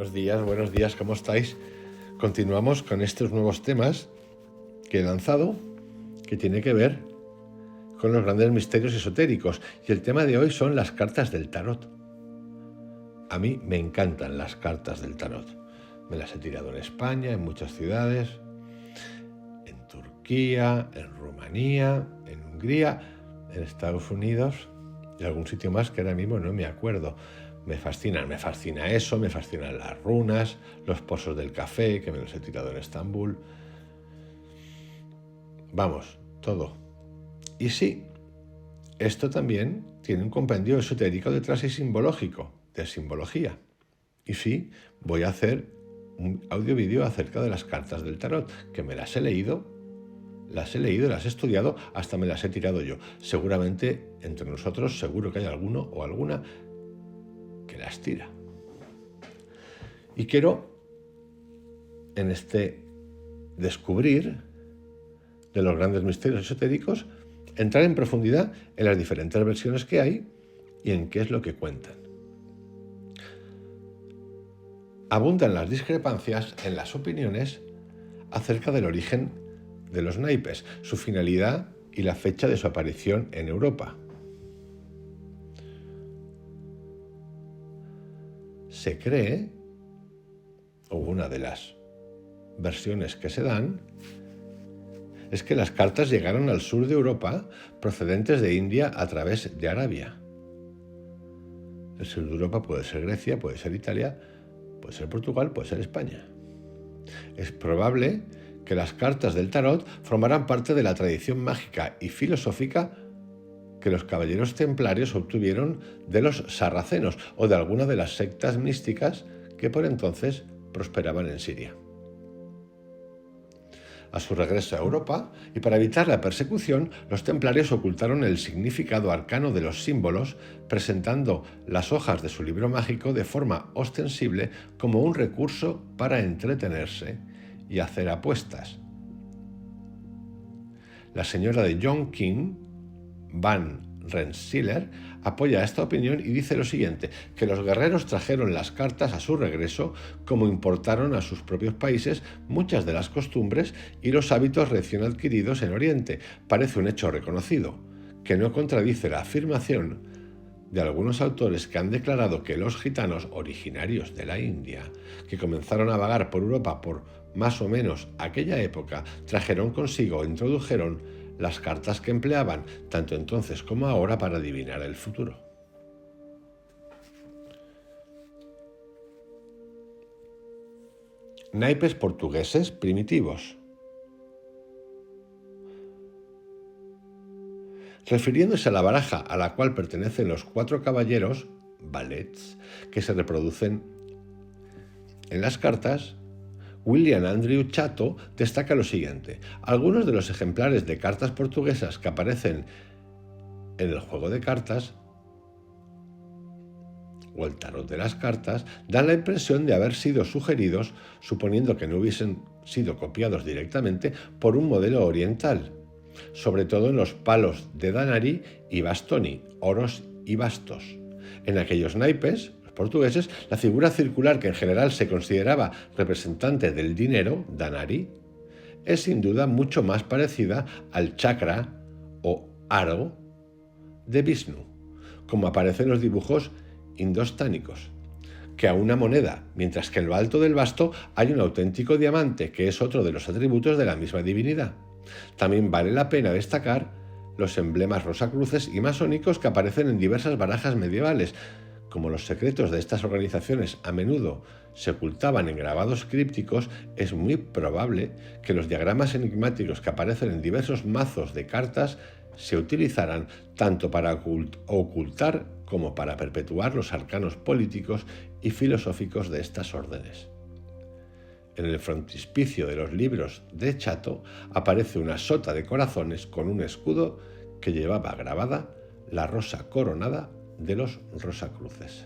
buenos días, ¿cómo estáis? Continuamos con estos nuevos temas que he lanzado, que tiene que ver con los grandes misterios esotéricos. Y el tema de hoy son las cartas del tarot. A mí me encantan las cartas del tarot. Me las he tirado en España, en muchas ciudades, en Turquía, en Rumanía, en Hungría, en Estados Unidos y algún sitio más que ahora mismo no me acuerdo. Me fascina eso, me fascinan las runas, los pozos del café, que me los he tirado en Estambul. Vamos, todo. Y sí, esto también tiene un compendio esotérico detrás y simbológico, de simbología. Y sí, voy a hacer un audio-vídeo acerca de las cartas del tarot, que me las he leído, las he estudiado, hasta me las he tirado yo. Seguramente entre nosotros, seguro que hay alguno o alguna que las tira. Y quiero, en este descubrir de los grandes misterios esotéricos, entrar en profundidad en las diferentes versiones que hay y en qué es lo que cuentan. Abundan las discrepancias en las opiniones acerca del origen de los naipes, su finalidad y la fecha de su aparición en Europa. Se cree, o una de las versiones que se dan, es que las cartas llegaron al sur de Europa procedentes de India a través de Arabia. El sur de Europa puede ser Grecia, puede ser Italia, puede ser Portugal, puede ser España. Es probable que las cartas del tarot formaran parte de la tradición mágica y filosófica que los caballeros templarios obtuvieron de los sarracenos o de alguna de las sectas místicas que por entonces prosperaban en Siria. A su regreso a Europa, y para evitar la persecución, los templarios ocultaron el significado arcano de los símbolos, presentando las hojas de su libro mágico de forma ostensible como un recurso para entretenerse y hacer apuestas. La señora de John King, Van Rensselaer, apoya esta opinión y dice lo siguiente, que los guerreros trajeron las cartas a su regreso, como importaron a sus propios países muchas de las costumbres y los hábitos recién adquiridos en Oriente. Parece un hecho reconocido, que no contradice la afirmación de algunos autores que han declarado que los gitanos originarios de la India, que comenzaron a vagar por Europa por más o menos aquella época, trajeron consigo o introdujeron las cartas que empleaban tanto entonces como ahora para adivinar el futuro. Naipes portugueses primitivos. Refiriéndose a la baraja a la cual pertenecen los 4 caballeros, valets, que se reproducen en las cartas, William Andrew Chatto destaca lo siguiente: algunos de los ejemplares de cartas portuguesas que aparecen en el juego de cartas o el tarot de las cartas dan la impresión de haber sido sugeridos, suponiendo que no hubiesen sido copiados directamente, por un modelo oriental, sobre todo en los palos de Danari y bastoni, oros y bastos. En aquellos naipes portugueses, la figura circular que en general se consideraba representante del dinero, Danari, es sin duda mucho más parecida al chakra o aro de Vishnu, como aparece en los dibujos indostánicos, que a una moneda, mientras que en lo alto del basto hay un auténtico diamante, que es otro de los atributos de la misma divinidad. También vale la pena destacar los emblemas rosacruces y masónicos que aparecen en diversas barajas medievales. Como los secretos de estas organizaciones a menudo se ocultaban en grabados crípticos, es muy probable que los diagramas enigmáticos que aparecen en diversos mazos de cartas se utilizaran tanto para ocultar como para perpetuar los arcanos políticos y filosóficos de estas órdenes. En el frontispicio de los libros de Chatto aparece una sota de corazones con un escudo que llevaba grabada la rosa coronada de los Rosacruces.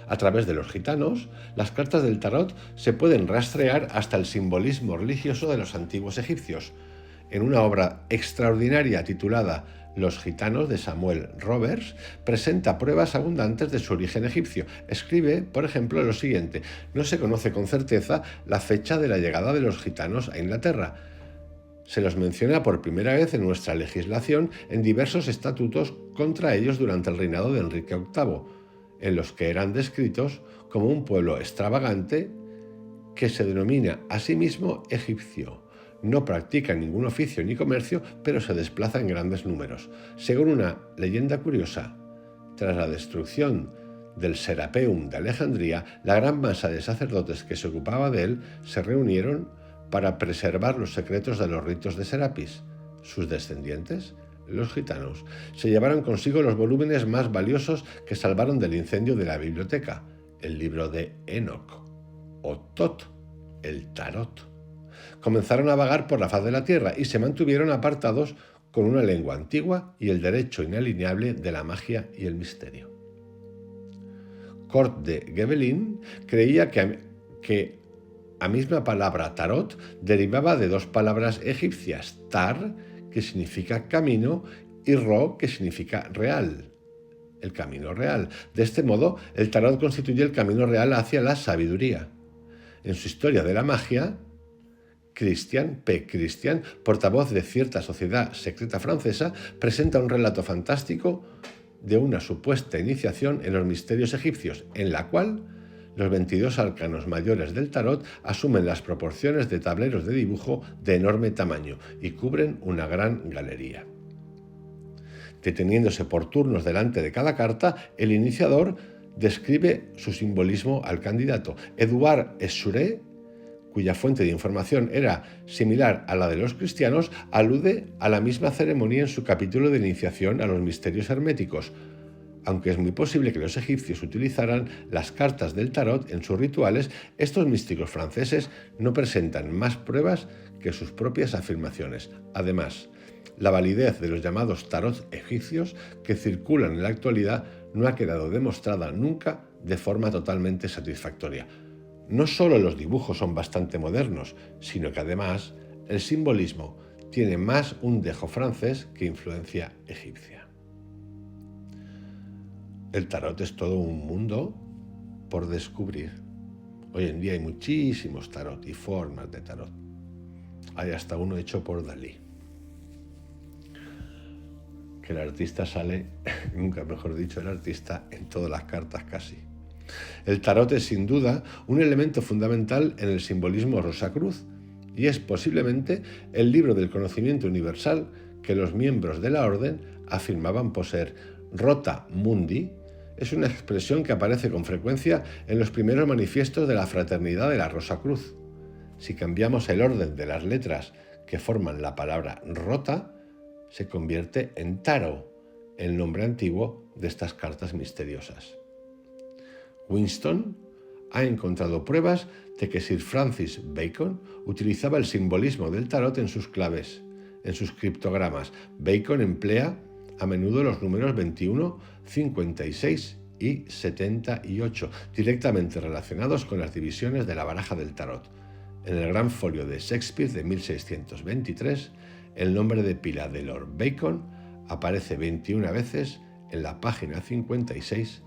A través de los gitanos, las cartas del tarot se pueden rastrear hasta el simbolismo religioso de los antiguos egipcios. En una obra extraordinaria titulada Los gitanos de Samuel Roberts presenta pruebas abundantes de su origen egipcio. Escribe, por ejemplo, lo siguiente: no se conoce con certeza la fecha de la llegada de los gitanos a Inglaterra. Se los menciona por primera vez en nuestra legislación en diversos estatutos contra ellos durante el reinado de Enrique VIII, en los que eran descritos como un pueblo extravagante que se denomina a sí mismo egipcio. No practica ningún oficio ni comercio, pero se desplaza en grandes números. Según una leyenda curiosa, tras la destrucción del Serapeum de Alejandría, la gran masa de sacerdotes que se ocupaba de él se reunieron para preservar los secretos de los ritos de Serapis. Sus descendientes, los gitanos, se llevaron consigo los volúmenes más valiosos que salvaron del incendio de la biblioteca, el libro de Enoch, o Tot, el tarot. Comenzaron a vagar por la faz de la tierra y se mantuvieron apartados con una lengua antigua y el derecho inalienable de la magia y el misterio. Cort de Gebelin creía que la misma palabra tarot derivaba de dos palabras egipcias, tar, que significa camino, y ro, que significa real, el camino real. De este modo, el tarot constituye el camino real hacia la sabiduría. En su historia de la magia, Christian P. Christian, portavoz de cierta sociedad secreta francesa, presenta un relato fantástico de una supuesta iniciación en los misterios egipcios, en la cual los 22 arcanos mayores del tarot asumen las proporciones de tableros de dibujo de enorme tamaño y cubren una gran galería. Deteniéndose por turnos delante de cada carta, el iniciador describe su simbolismo al candidato. Edouard Essuré, cuya fuente de información era similar a la de los cristianos, alude a la misma ceremonia en su capítulo de iniciación a los misterios herméticos, aunque es muy posible que los egipcios utilizaran las cartas del tarot en sus rituales. Estos místicos franceses no presentan más pruebas que sus propias afirmaciones. Además, la validez de los llamados tarot egipcios que circulan en la actualidad no ha quedado demostrada nunca de forma totalmente satisfactoria. No solo los dibujos son bastante modernos, sino que además el simbolismo tiene más un dejo francés que influencia egipcia. El tarot es todo un mundo por descubrir. Hoy en día hay muchísimos tarot y formas de tarot. Hay hasta uno hecho por Dalí, que el artista sale, nunca mejor dicho, el artista en todas las cartas casi. El tarot es sin duda un elemento fundamental en el simbolismo Rosacruz y es posiblemente el libro del conocimiento universal que los miembros de la orden afirmaban poseer. Rota mundi es una expresión que aparece con frecuencia en los primeros manifiestos de la fraternidad de la Rosacruz. Si cambiamos el orden de las letras que forman la palabra rota, se convierte en taro, el nombre antiguo de estas cartas misteriosas. Winston ha encontrado pruebas de que Sir Francis Bacon utilizaba el simbolismo del tarot en sus claves, en sus criptogramas. Bacon emplea a menudo los números 21, 56 y 78, directamente relacionados con las divisiones de la baraja del tarot. En el Gran Folio de Shakespeare de 1623, el nombre de pila de Lord Bacon aparece 21 veces en la página 56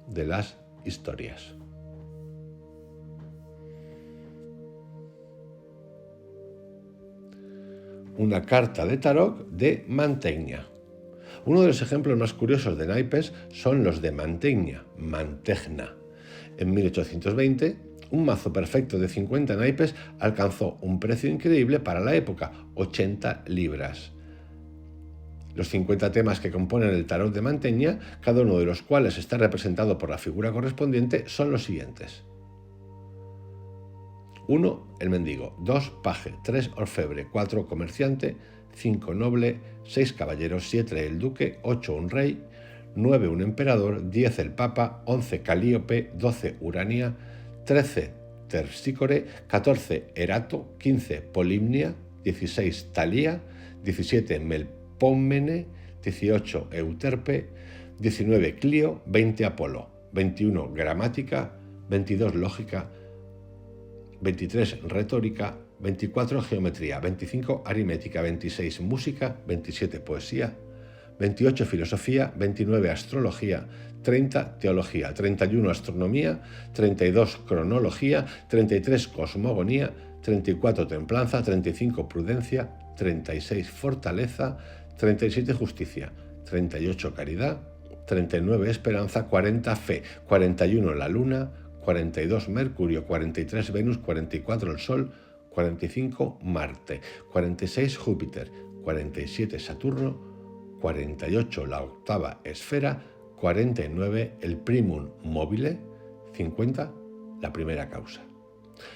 de las historias. Una carta de tarot de Mantegna. Uno de los ejemplos más curiosos de naipes son los de Mantegna. En 1820, un mazo perfecto de 50 naipes alcanzó un precio increíble para la época, 80 libras. Los 50 temas que componen el tarot de Mantegna, cada uno de los cuales está representado por la figura correspondiente, son los siguientes. 1. El mendigo. 2. Paje. 3. Orfebre. 4. Comerciante. 5. Noble. 6. Caballero. 7. El duque. 8. Un rey. 9. Un emperador. 10. El papa. 11. Calíope. 12. Urania. 13. Terpsícore. 14. Erato. 15. Polimnia. 16. Talía. 17. Melpómene. 18. Euterpe. 19. Clio. 20. Apolo. 21. Gramática. 22. Lógica. 23. Retórica. 24. Geometría. 25. Aritmética. 26. Música. 27. Poesía. 28 filosofía, 29 astrología, 30 teología, 31 astronomía, 32 cronología, 33 cosmogonía, 34 templanza, 35 prudencia, 36 fortaleza, 37 justicia, 38 caridad, 39 esperanza, 40 fe, 41 la luna, 42 Mercurio, 43 Venus, 44 el Sol, 45 Marte, 46 Júpiter, 47 Saturno, 48 la octava esfera, 49 el primum mobile, 50 la primera causa.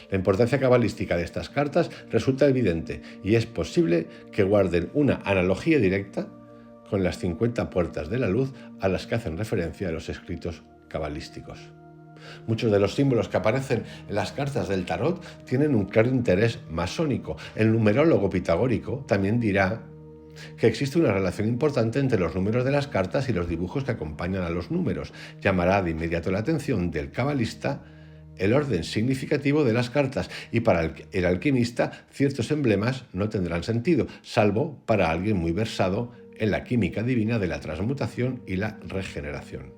La importancia cabalística de estas cartas resulta evidente y es posible que guarden una analogía directa con las 50 puertas de la luz a las que hacen referencia los escritos cabalísticos. Muchos de los símbolos que aparecen en las cartas del tarot tienen un claro interés masónico. El numerólogo pitagórico también dirá que existe una relación importante entre los números de las cartas y los dibujos que acompañan a los números. Llamará de inmediato la atención del cabalista el orden significativo de las cartas, y para el alquimista ciertos emblemas no tendrán sentido, salvo para alguien muy versado en la química divina de la transmutación y la regeneración.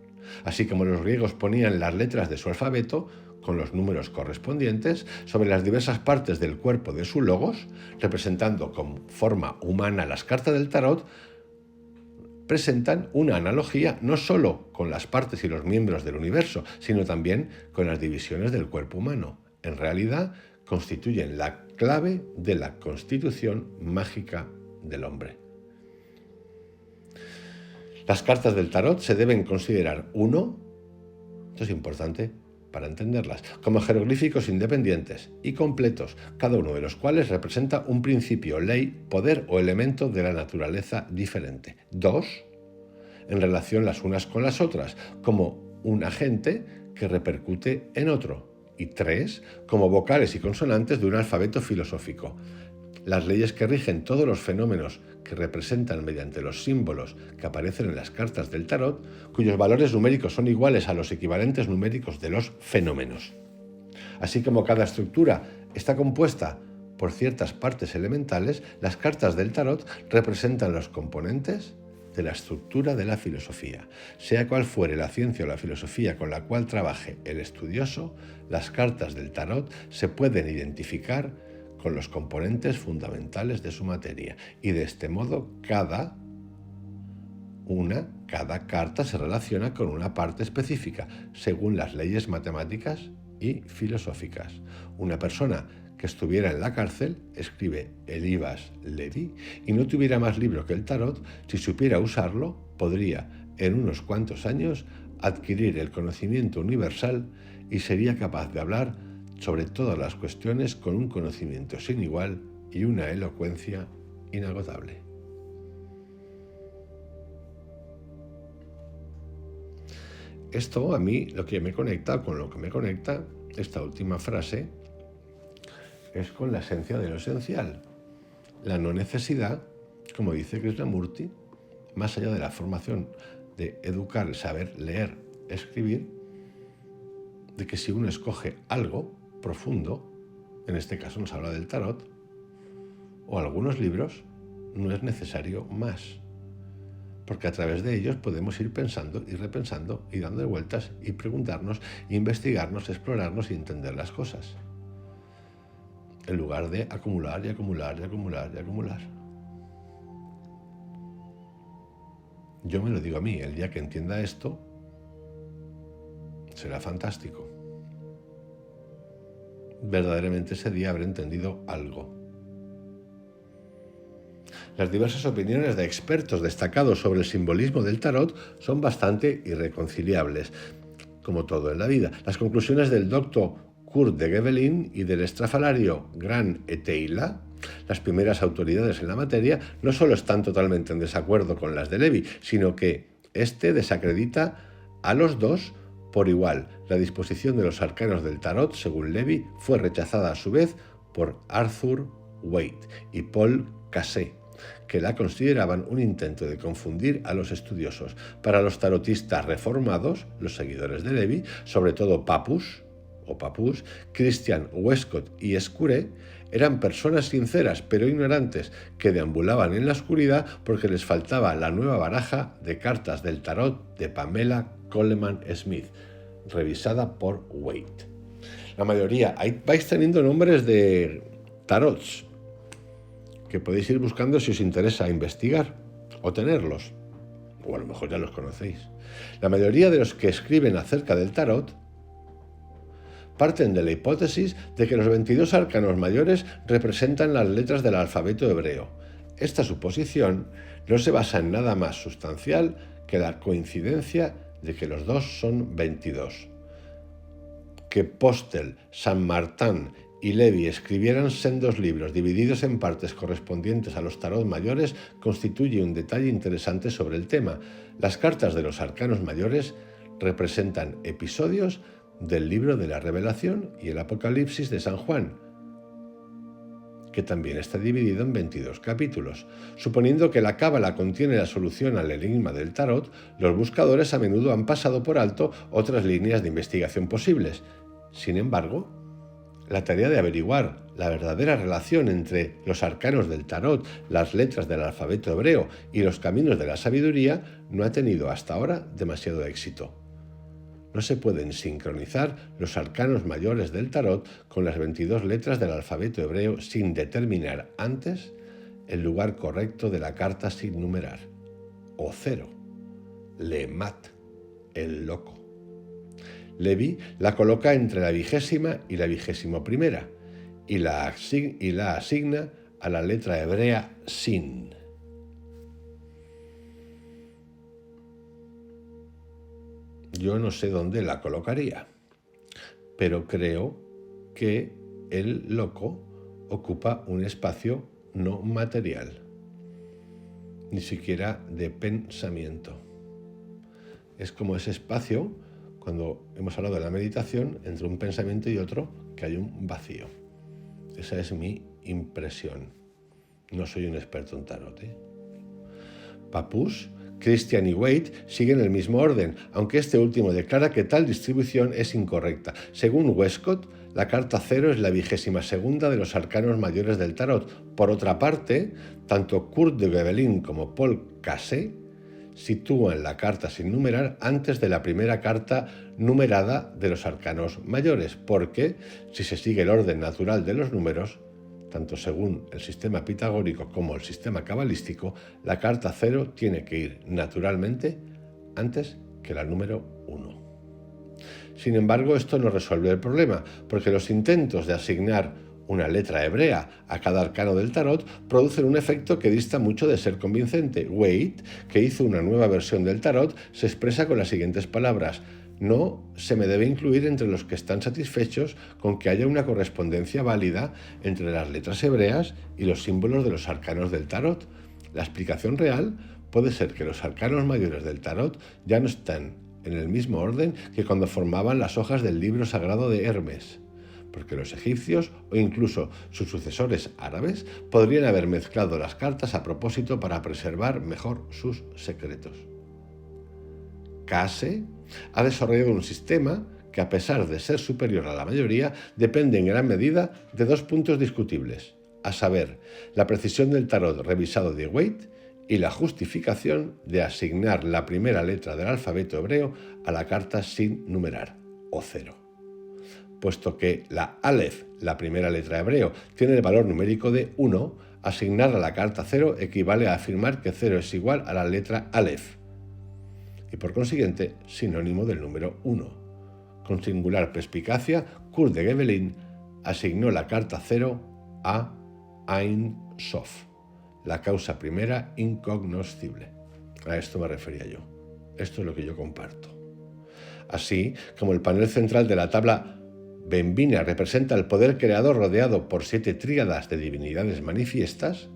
Así como los griegos ponían las letras de su alfabeto con los números correspondientes sobre las diversas partes del cuerpo de su logos, representando con forma humana las cartas del tarot, presentan una analogía no solo con las partes y los miembros del universo, sino también con las divisiones del cuerpo humano. En realidad, constituyen la clave de la constitución mágica del hombre. Las cartas del tarot se deben considerar, uno, esto es importante para entenderlas, como jeroglíficos independientes y completos, cada uno de los cuales representa un principio, ley, poder o elemento de la naturaleza diferente. Dos, en relación las unas con las otras, como un agente que repercute en otro. Y tres, como vocales y consonantes de un alfabeto filosófico. Las leyes que rigen todos los fenómenos que representan mediante los símbolos que aparecen en las cartas del tarot, cuyos valores numéricos son iguales a los equivalentes numéricos de los fenómenos. Así como cada estructura está compuesta por ciertas partes elementales, las cartas del tarot representan los componentes de la estructura de la filosofía. Sea cual fuere la ciencia o la filosofía con la cual trabaje el estudioso, las cartas del tarot se pueden identificar con los componentes fundamentales de su materia, y de este modo cada carta se relaciona con una parte específica, según las leyes matemáticas y filosóficas. Una persona que estuviera en la cárcel, escribe Eliphas Levi, y no tuviera más libro que el tarot, si supiera usarlo, podría, en unos cuantos años, adquirir el conocimiento universal y sería capaz de hablar sobre todas las cuestiones con un conocimiento sin igual y una elocuencia inagotable. Esto a mí lo que me conecta, con lo que me conecta, esta última frase, es con la esencia de lo esencial. La no necesidad, como dice Krishnamurti, más allá de la formación de educar, el saber leer, escribir, de que si uno escoge algo profundo, en este caso nos habla del tarot, o algunos libros, no es necesario más. Porque a través de ellos podemos ir pensando y repensando y dando vueltas y preguntarnos, investigarnos, explorarnos y entender las cosas. En lugar de acumular y acumular y acumular y acumular. Yo me lo digo a mí, el día que entienda esto, será fantástico. Verdaderamente ese día habré entendido algo. Las diversas opiniones de expertos destacados sobre el simbolismo del tarot son bastante irreconciliables, como todo en la vida. Las conclusiones del doctor Kurt de Gevelin y del estrafalario Gran Eteila, las primeras autoridades en la materia, no solo están totalmente en desacuerdo con las de Levi, sino que éste desacredita a los dos por igual. La disposición de los arcanos del tarot, según Levi, fue rechazada a su vez por Arthur Waite y Paul Cassé, que la consideraban un intento de confundir a los estudiosos. Para los tarotistas reformados, los seguidores de Levi, sobre todo Papus, Christian Westcott y Escuré, Eran personas sinceras pero ignorantes que deambulaban en la oscuridad porque les faltaba la nueva baraja de cartas del tarot de Pamela Coleman Smith, revisada por Waite. La mayoría, ahí vais teniendo nombres de tarots que podéis ir buscando si os interesa investigar o tenerlos, o a lo mejor ya los conocéis. La mayoría de los que escriben acerca del tarot parten de la hipótesis de que los 22 arcanos mayores representan las letras del alfabeto hebreo. Esta suposición no se basa en nada más sustancial que la coincidencia de que los dos son 22. Que Postel, San Martín y Levi escribieran sendos libros divididos en partes correspondientes a los tarot mayores constituye un detalle interesante sobre el tema. Las cartas de los arcanos mayores representan episodios del libro de la Revelación y el Apocalipsis de San Juan, que también está dividido en 22 capítulos. Suponiendo que la cábala contiene la solución al enigma del tarot, los buscadores a menudo han pasado por alto otras líneas de investigación posibles. Sin embargo, la tarea de averiguar la verdadera relación entre los arcanos del tarot, las letras del alfabeto hebreo y los caminos de la sabiduría no ha tenido hasta ahora demasiado éxito. No se pueden sincronizar los arcanos mayores del tarot con las 22 letras del alfabeto hebreo sin determinar antes el lugar correcto de la carta sin numerar, o cero, Lemat, el loco. Levi la coloca entre la 20ª y la 21ª y la asigna a la letra hebrea Sin. Yo no sé dónde la colocaría, pero creo que el loco ocupa un espacio no material, ni siquiera de pensamiento. Es como ese espacio, cuando hemos hablado de la meditación, entre un pensamiento y otro, que hay un vacío. Esa es mi impresión. No soy un experto en tarot, Papus, Christian y Waite siguen el mismo orden, aunque este último declara que tal distribución es incorrecta. Según Westcott, la carta 0 es la 22ª de los arcanos mayores del tarot. Por otra parte, tanto Kurt de Gebelin como Paul Cassé sitúan la carta sin numerar antes de la primera carta numerada de los arcanos mayores, porque, si se sigue el orden natural de los números, tanto según el sistema pitagórico como el sistema cabalístico, la carta 0 tiene que ir naturalmente antes que la número 1. Sin embargo, esto no resuelve el problema, porque los intentos de asignar una letra hebrea a cada arcano del tarot producen un efecto que dista mucho de ser convincente. Waite, que hizo una nueva versión del tarot, se expresa con las siguientes palabras: no se me debe incluir entre los que están satisfechos con que haya una correspondencia válida entre las letras hebreas y los símbolos de los arcanos del tarot. La explicación real puede ser que los arcanos mayores del tarot ya no están en el mismo orden que cuando formaban las hojas del libro sagrado de Hermes, porque los egipcios o incluso sus sucesores árabes podrían haber mezclado las cartas a propósito para preservar mejor sus secretos. Cassé ha desarrollado un sistema que, a pesar de ser superior a la mayoría, depende en gran medida de dos puntos discutibles, a saber, la precisión del tarot revisado de Waite y la justificación de asignar la primera letra del alfabeto hebreo a la carta sin numerar, o 0. Puesto que la Aleph, la primera letra hebreo, tiene el valor numérico de 1, asignar a la carta 0 equivale a afirmar que 0 es igual a la letra Aleph, y por consiguiente sinónimo del número 1. Con singular perspicacia, Kurt de Gebelin asignó la carta 0 a Ein Sof, la causa primera incognoscible. A esto me refería yo. Esto es lo que yo comparto. Así como el panel central de la tabla Benvina representa el poder creador rodeado por 7 tríadas de divinidades manifiestas,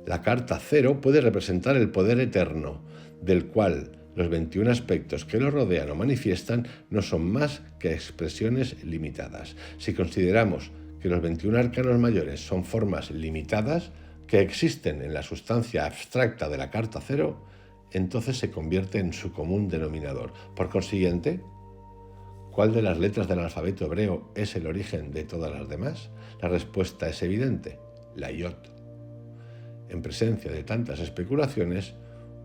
la carta 0 puede representar el poder eterno, del cual los 21 aspectos que lo rodean o manifiestan no son más que expresiones limitadas. Si consideramos que los 21 arcanos mayores son formas limitadas que existen en la sustancia abstracta de la carta 0, entonces se convierte en su común denominador. Por consiguiente, ¿Cuál de las letras del alfabeto hebreo es el origen de todas las demás? La respuesta es evidente, la yod. En presencia de tantas especulaciones,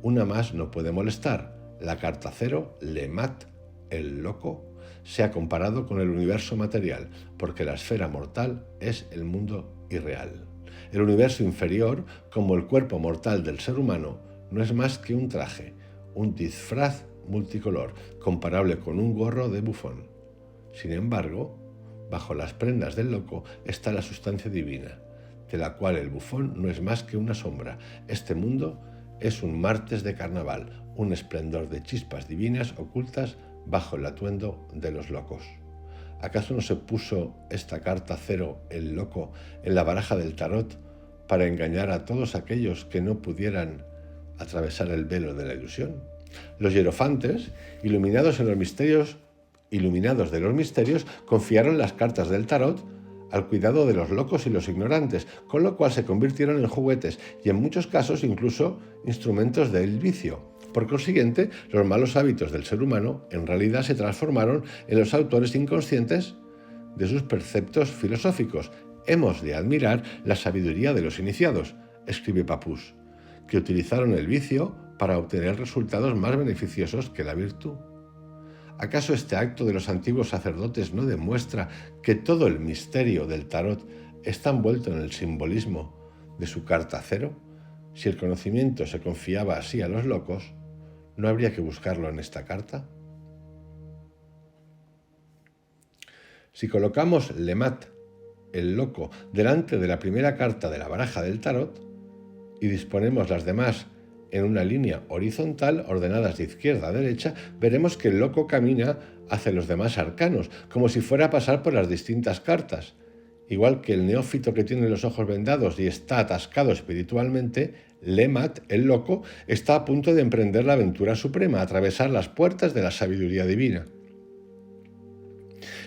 una más no puede molestar. La carta cero, Lemat, el loco, se ha comparado con el universo material, porque la esfera mortal es el mundo irreal. El universo inferior, como el cuerpo mortal del ser humano, no es más que un traje, un disfraz multicolor, comparable con un gorro de bufón. Sin embargo, bajo las prendas del loco está la sustancia divina, de la cual el bufón no es más que una sombra. Este mundo es un martes de carnaval, un esplendor de chispas divinas ocultas bajo el atuendo de los locos. ¿Acaso no se puso esta carta cero, el loco, en la baraja del tarot para engañar a todos aquellos que no pudieran atravesar el velo de la ilusión? Los hierofantes, iluminados de los misterios, confiaron las cartas del tarot al cuidado de los locos y los ignorantes, con lo cual se convirtieron en juguetes y en muchos casos incluso instrumentos del vicio. Por consiguiente, los malos hábitos del ser humano en realidad se transformaron en los autores inconscientes de sus preceptos filosóficos. Hemos de admirar la sabiduría de los iniciados, escribe Papus, que utilizaron el vicio para obtener resultados más beneficiosos que la virtud. ¿Acaso este acto de los antiguos sacerdotes no demuestra que todo el misterio del tarot está envuelto en el simbolismo de su carta cero? Si el conocimiento se confiaba así a los locos, ¿no habría que buscarlo en esta carta? Si colocamos Lemat, el loco, delante de la primera carta de la baraja del tarot y disponemos las demás en una línea horizontal, ordenadas de izquierda a derecha, veremos que el loco camina hacia los demás arcanos, como si fuera a pasar por las distintas cartas. Igual que el neófito que tiene los ojos vendados y está atascado espiritualmente, Lemat, el loco, está a punto de emprender la aventura suprema, atravesar las puertas de la sabiduría divina.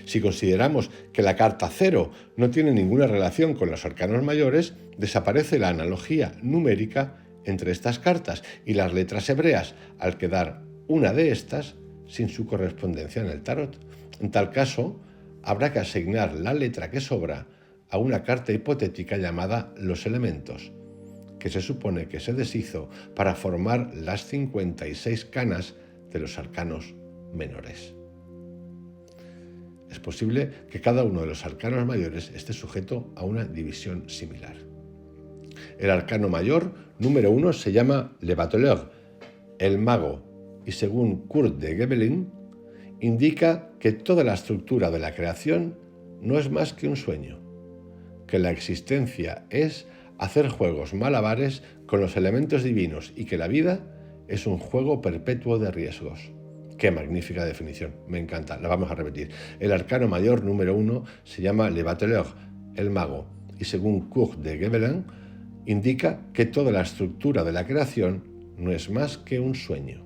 Si consideramos que la carta cero no tiene ninguna relación con los arcanos mayores, desaparece la analogía numérica entre estas cartas y las letras hebreas, al quedar una de estas sin su correspondencia en el tarot. En tal caso, habrá que asignar la letra que sobra a una carta hipotética llamada los elementos, que se supone que se deshizo para formar las 56 canas de los arcanos menores. Es posible que cada uno de los arcanos mayores esté sujeto a una división similar. El arcano mayor, número 1, se llama Le Bateleur, el mago, y según Kurt de Gebelin, indica que toda la estructura de la creación no es más que un sueño, que la existencia es hacer juegos malabares con los elementos divinos y que la vida es un juego perpetuo de riesgos. ¡Qué magnífica definición! Me encanta, la vamos a repetir. El arcano mayor número 1 se llama Le Bateleur, el mago, y según Kurt de Gebelin, indica que toda la estructura de la creación no es más que un sueño,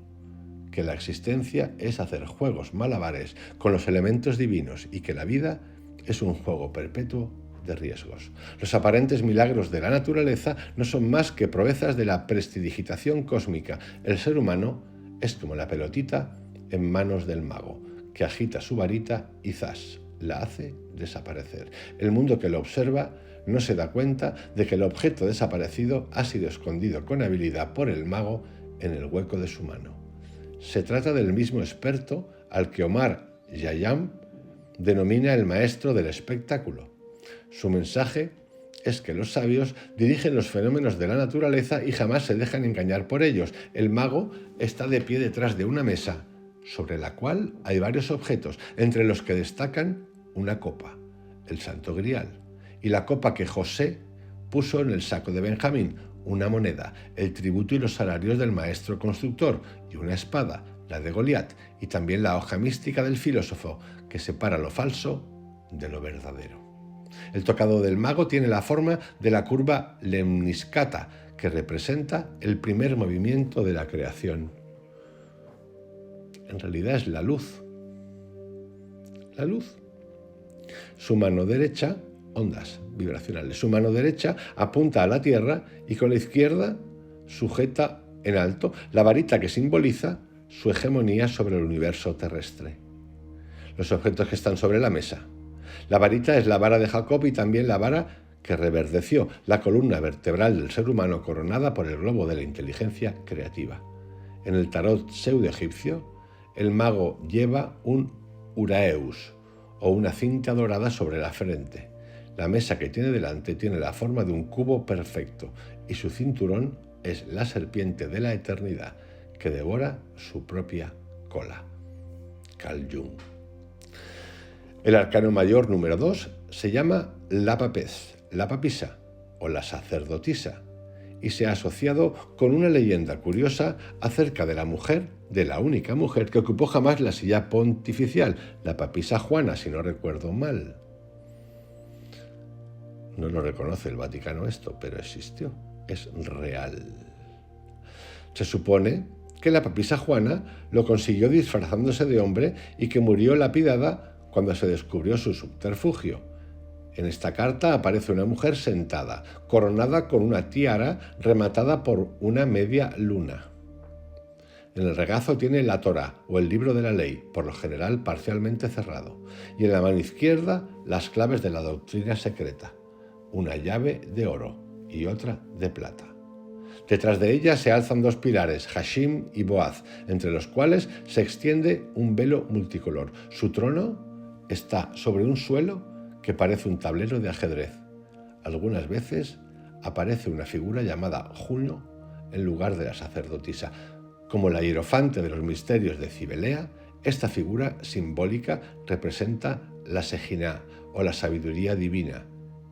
que la existencia es hacer juegos malabares con los elementos divinos y que la vida es un juego perpetuo de riesgos. Los aparentes milagros de la naturaleza no son más que proezas de la prestidigitación cósmica. El ser humano es como la pelotita en manos del mago, que agita su varita y ¡zas!, la hace desaparecer. El mundo que lo observa no se da cuenta de que el objeto desaparecido ha sido escondido con habilidad por el mago en el hueco de su mano. Se trata del mismo experto al que Omar Khayyam denomina el maestro del espectáculo. Su mensaje es que los sabios dirigen los fenómenos de la naturaleza y jamás se dejan engañar por ellos. El mago está de pie detrás de una mesa, sobre la cual hay varios objetos, entre los que destacan una copa, el Santo Grial, y la copa que José puso en el saco de Benjamín, una moneda, el tributo y los salarios del maestro constructor, y una espada, la de Goliat, y también la hoja mística del filósofo, que separa lo falso de lo verdadero. El tocado del mago tiene la forma de la curva lemniscata, que representa el primer movimiento de la creación. En realidad es la luz. La luz. Su mano derecha, ondas vibracionales, su mano derecha apunta a la tierra y con la izquierda sujeta en alto la varita que simboliza su hegemonía sobre el universo terrestre. los objetos que están sobre la mesa. La varita es la vara de Jacob y también la vara que reverdeció, la columna vertebral del ser humano coronada por el globo de la inteligencia creativa. En el tarot pseudo-egipcio, el mago lleva un uraeus o una cinta dorada sobre la frente. La mesa que tiene delante tiene la forma de un cubo perfecto y su cinturón es la serpiente de la eternidad que devora su propia cola. Carl Jung. El arcano mayor número 2 se llama la papez, la papisa o la sacerdotisa, y se ha asociado con una leyenda curiosa acerca de la mujer, de la única mujer que ocupó jamás la silla pontificial, la papisa Juana, si no recuerdo mal. No lo reconoce el Vaticano esto, pero existió, es real. Se supone que la papisa Juana lo consiguió disfrazándose de hombre y que murió lapidada cuando se descubrió su subterfugio. En esta carta aparece una mujer sentada, coronada con una tiara rematada por una media luna. En el regazo tiene la Torá o el libro de la ley, por lo general parcialmente cerrado, y en la mano izquierda las claves de la doctrina secreta, una llave de oro y otra de plata. Detrás de ella se alzan dos pilares, Hashim y Boaz, entre los cuales se extiende un velo multicolor. Su trono está sobre un suelo que parece un tablero de ajedrez. Algunas veces aparece una figura llamada Juno en lugar de la sacerdotisa. Como la hierofante de los misterios de Cibelea, esta figura simbólica representa la Sejiná o la sabiduría divina.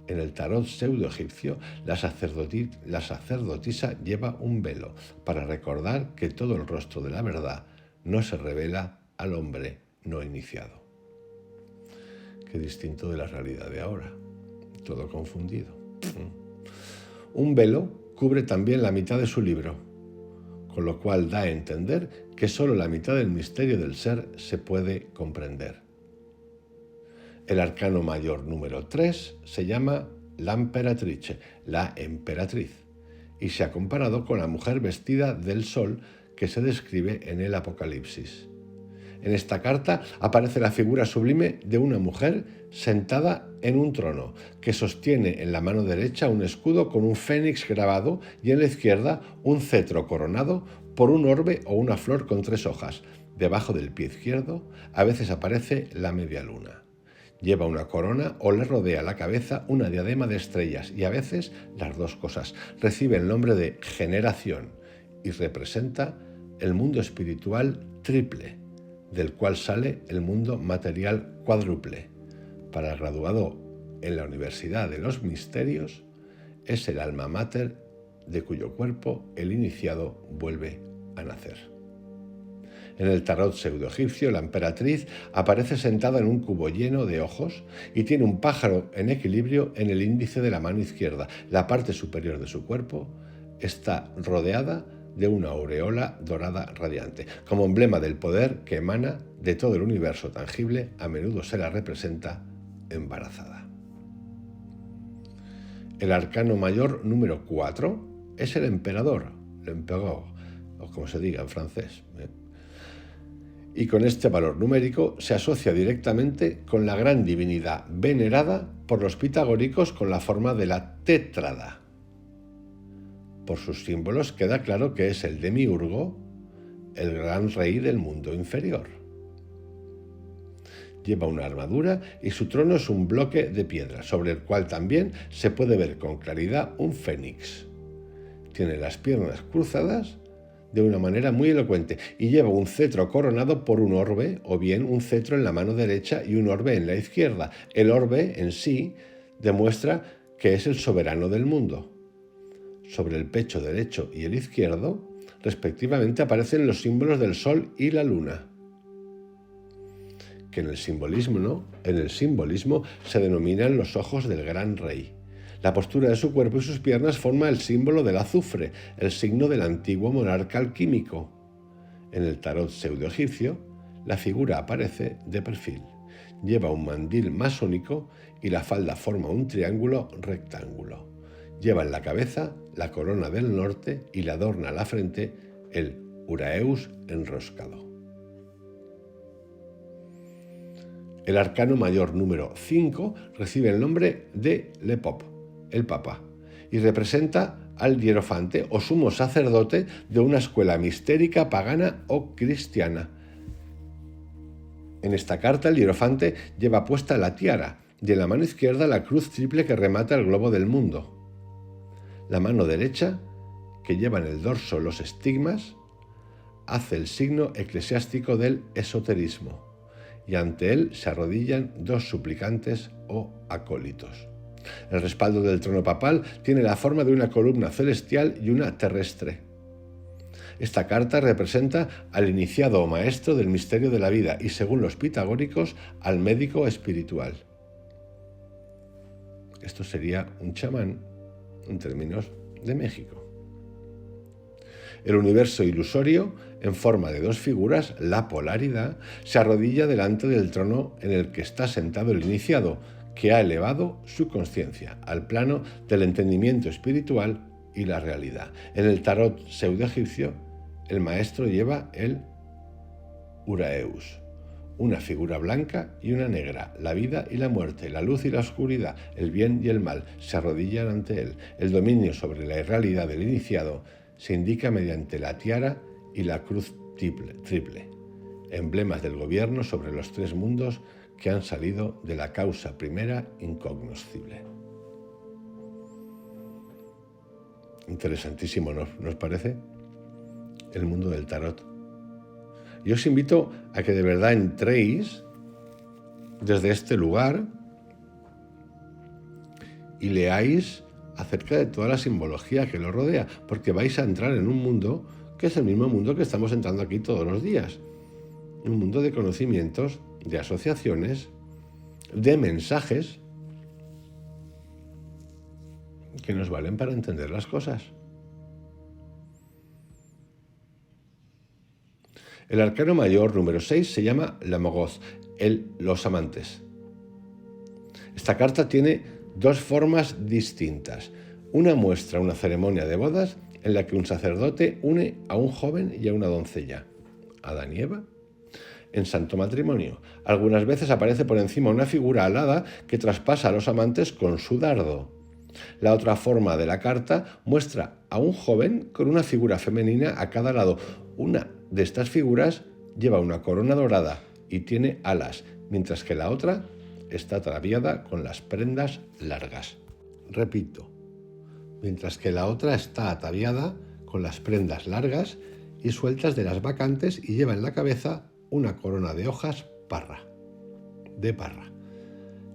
En el tarot pseudo-egipcio, la sacerdotisa lleva un velo para recordar que todo el rostro de la verdad no se revela al hombre no iniciado. Qué distinto de la realidad de ahora, todo confundido. Un velo cubre también la mitad de su libro, con lo cual da a entender que solo la mitad del misterio del ser se puede comprender. El arcano mayor número 3 se llama la Imperatrice, la emperatriz, y se ha comparado con la mujer vestida del sol que se describe en el Apocalipsis. En esta carta aparece la figura sublime de una mujer sentada en un trono, que sostiene en la mano derecha un escudo con un fénix grabado y en la izquierda un cetro coronado por un orbe o una flor con 3 hojas. Debajo del pie izquierdo a veces aparece la media luna. Lleva una corona o le rodea la cabeza una diadema de estrellas y a veces las dos cosas. Recibe el nombre de generación y representa el mundo espiritual triple, del cual sale el mundo material cuádruple. Para el graduado en la Universidad de los Misterios, es el alma mater de cuyo cuerpo el iniciado vuelve a nacer. En el tarot pseudo-egipcio, la emperatriz aparece sentada en un cubo lleno de ojos y tiene un pájaro en equilibrio en el índice de la mano izquierda. La parte superior de su cuerpo está rodeada de una aureola dorada radiante. Como emblema del poder que emana de todo el universo tangible, a menudo se la representa embarazada. El arcano mayor número 4 es el emperador, l'empereur, o como se diga en francés. Y con este valor numérico se asocia directamente con la gran divinidad venerada por los pitagóricos con la forma de la tétrada. Por sus símbolos queda claro que es el demiurgo, el gran rey del mundo inferior. Lleva una armadura y su trono es un bloque de piedra, sobre el cual también se puede ver con claridad un fénix. Tiene las piernas cruzadas de una manera muy elocuente y lleva un cetro coronado por un orbe o bien un cetro en la mano derecha y un orbe en la izquierda. El orbe en sí demuestra que es el soberano del mundo. Sobre el pecho derecho y el izquierdo, respectivamente, aparecen los símbolos del sol y la luna, que en el simbolismo se denominan los ojos del gran rey. La postura de su cuerpo y sus piernas forma el símbolo del azufre, el signo del antiguo monarca alquímico. En el tarot pseudo-egipcio, la figura aparece de perfil. Lleva un mandil masónico y la falda forma un triángulo rectángulo. Lleva en la cabeza la corona del norte y le adorna la frente el uraeus enroscado. El arcano mayor número 5 recibe el nombre de Le Pop, el Papa, y representa al hierofante o sumo sacerdote de una escuela mistérica, pagana o cristiana. En esta carta el hierofante lleva puesta la tiara y en la mano izquierda la cruz triple que remata el globo del mundo. La mano derecha, que lleva en el dorso los estigmas, hace el signo eclesiástico del esoterismo, y ante él se arrodillan dos suplicantes o acólitos. El respaldo del trono papal tiene la forma de una columna celestial y una terrestre. Esta carta representa al iniciado o maestro del misterio de la vida y, según los pitagóricos, al médico espiritual. Esto sería un chamán en términos de México. El universo ilusorio, en forma de dos figuras, la polaridad, se arrodilla delante del trono en el que está sentado el iniciado, que ha elevado su conciencia al plano del entendimiento espiritual y la realidad. En el tarot pseudo-egipcio, el maestro lleva el Uraeus, una figura blanca y una negra, la vida y la muerte, la luz y la oscuridad, el bien y el mal, se arrodillan ante él. El dominio sobre la irrealidad del iniciado se indica mediante la tiara y la cruz triple, emblemas del gobierno sobre los tres mundos que han salido de la causa primera incognoscible. Interesantísimo, ¿no os parece? El mundo del tarot. Yo os invito a que de verdad entréis desde este lugar y leáis acerca de toda la simbología que lo rodea, porque vais a entrar en un mundo que es el mismo mundo que estamos entrando aquí todos los días. Un mundo de conocimientos, de asociaciones, de mensajes que nos valen para entender las cosas. El arcano mayor número 6 se llama l'Amoureux, los amantes. Esta carta tiene dos formas distintas. Una muestra una ceremonia de bodas en la que un sacerdote une a un joven y a una doncella, Adán y Eva, en santo matrimonio. Algunas veces aparece por encima una figura alada que traspasa a los amantes con su dardo. La otra forma de la carta muestra a un joven con una figura femenina a cada lado. Una de estas figuras lleva una corona dorada y tiene alas, mientras que la otra está ataviada con las prendas largas. Repito, mientras que la otra está ataviada con las prendas largas y sueltas de las bacantes y lleva en la cabeza una corona de hojas de parra.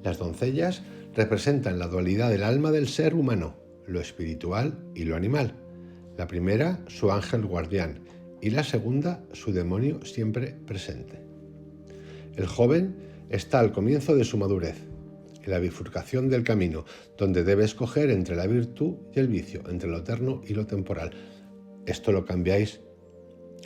Las doncellas representan la dualidad del alma del ser humano, lo espiritual y lo animal. La primera, su ángel guardián, y la segunda, su demonio siempre presente. El joven está al comienzo de su madurez, en la bifurcación del camino, donde debe escoger entre la virtud y el vicio, entre lo eterno y lo temporal. Esto lo cambiáis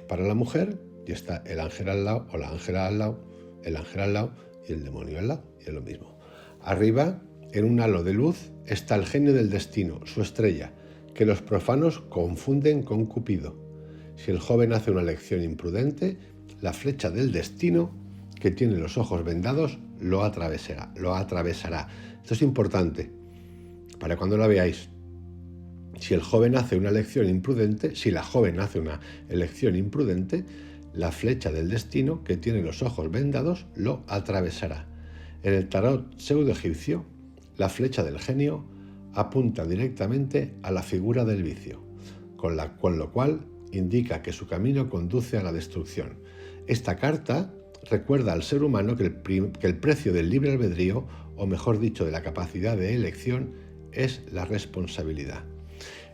para la mujer y está el ángel al lado o la ángela al lado, el ángel al lado y el demonio al lado, y es lo mismo. Arriba, en un halo de luz, está el genio del destino, su estrella, que los profanos confunden con Cupido. Si el joven hace una elección imprudente, la flecha del destino, que tiene los ojos vendados, lo atravesará. Esto es importante para cuando la veáis. Si el joven hace una elección imprudente, si la joven hace una elección imprudente, la flecha del destino, que tiene los ojos vendados, lo atravesará. En el tarot pseudo-egipcio, la flecha del genio apunta directamente a la figura del vicio, con lo cual indica que su camino conduce a la destrucción. Esta carta recuerda al ser humano que el precio del libre albedrío, o mejor dicho, de la capacidad de elección, es la responsabilidad.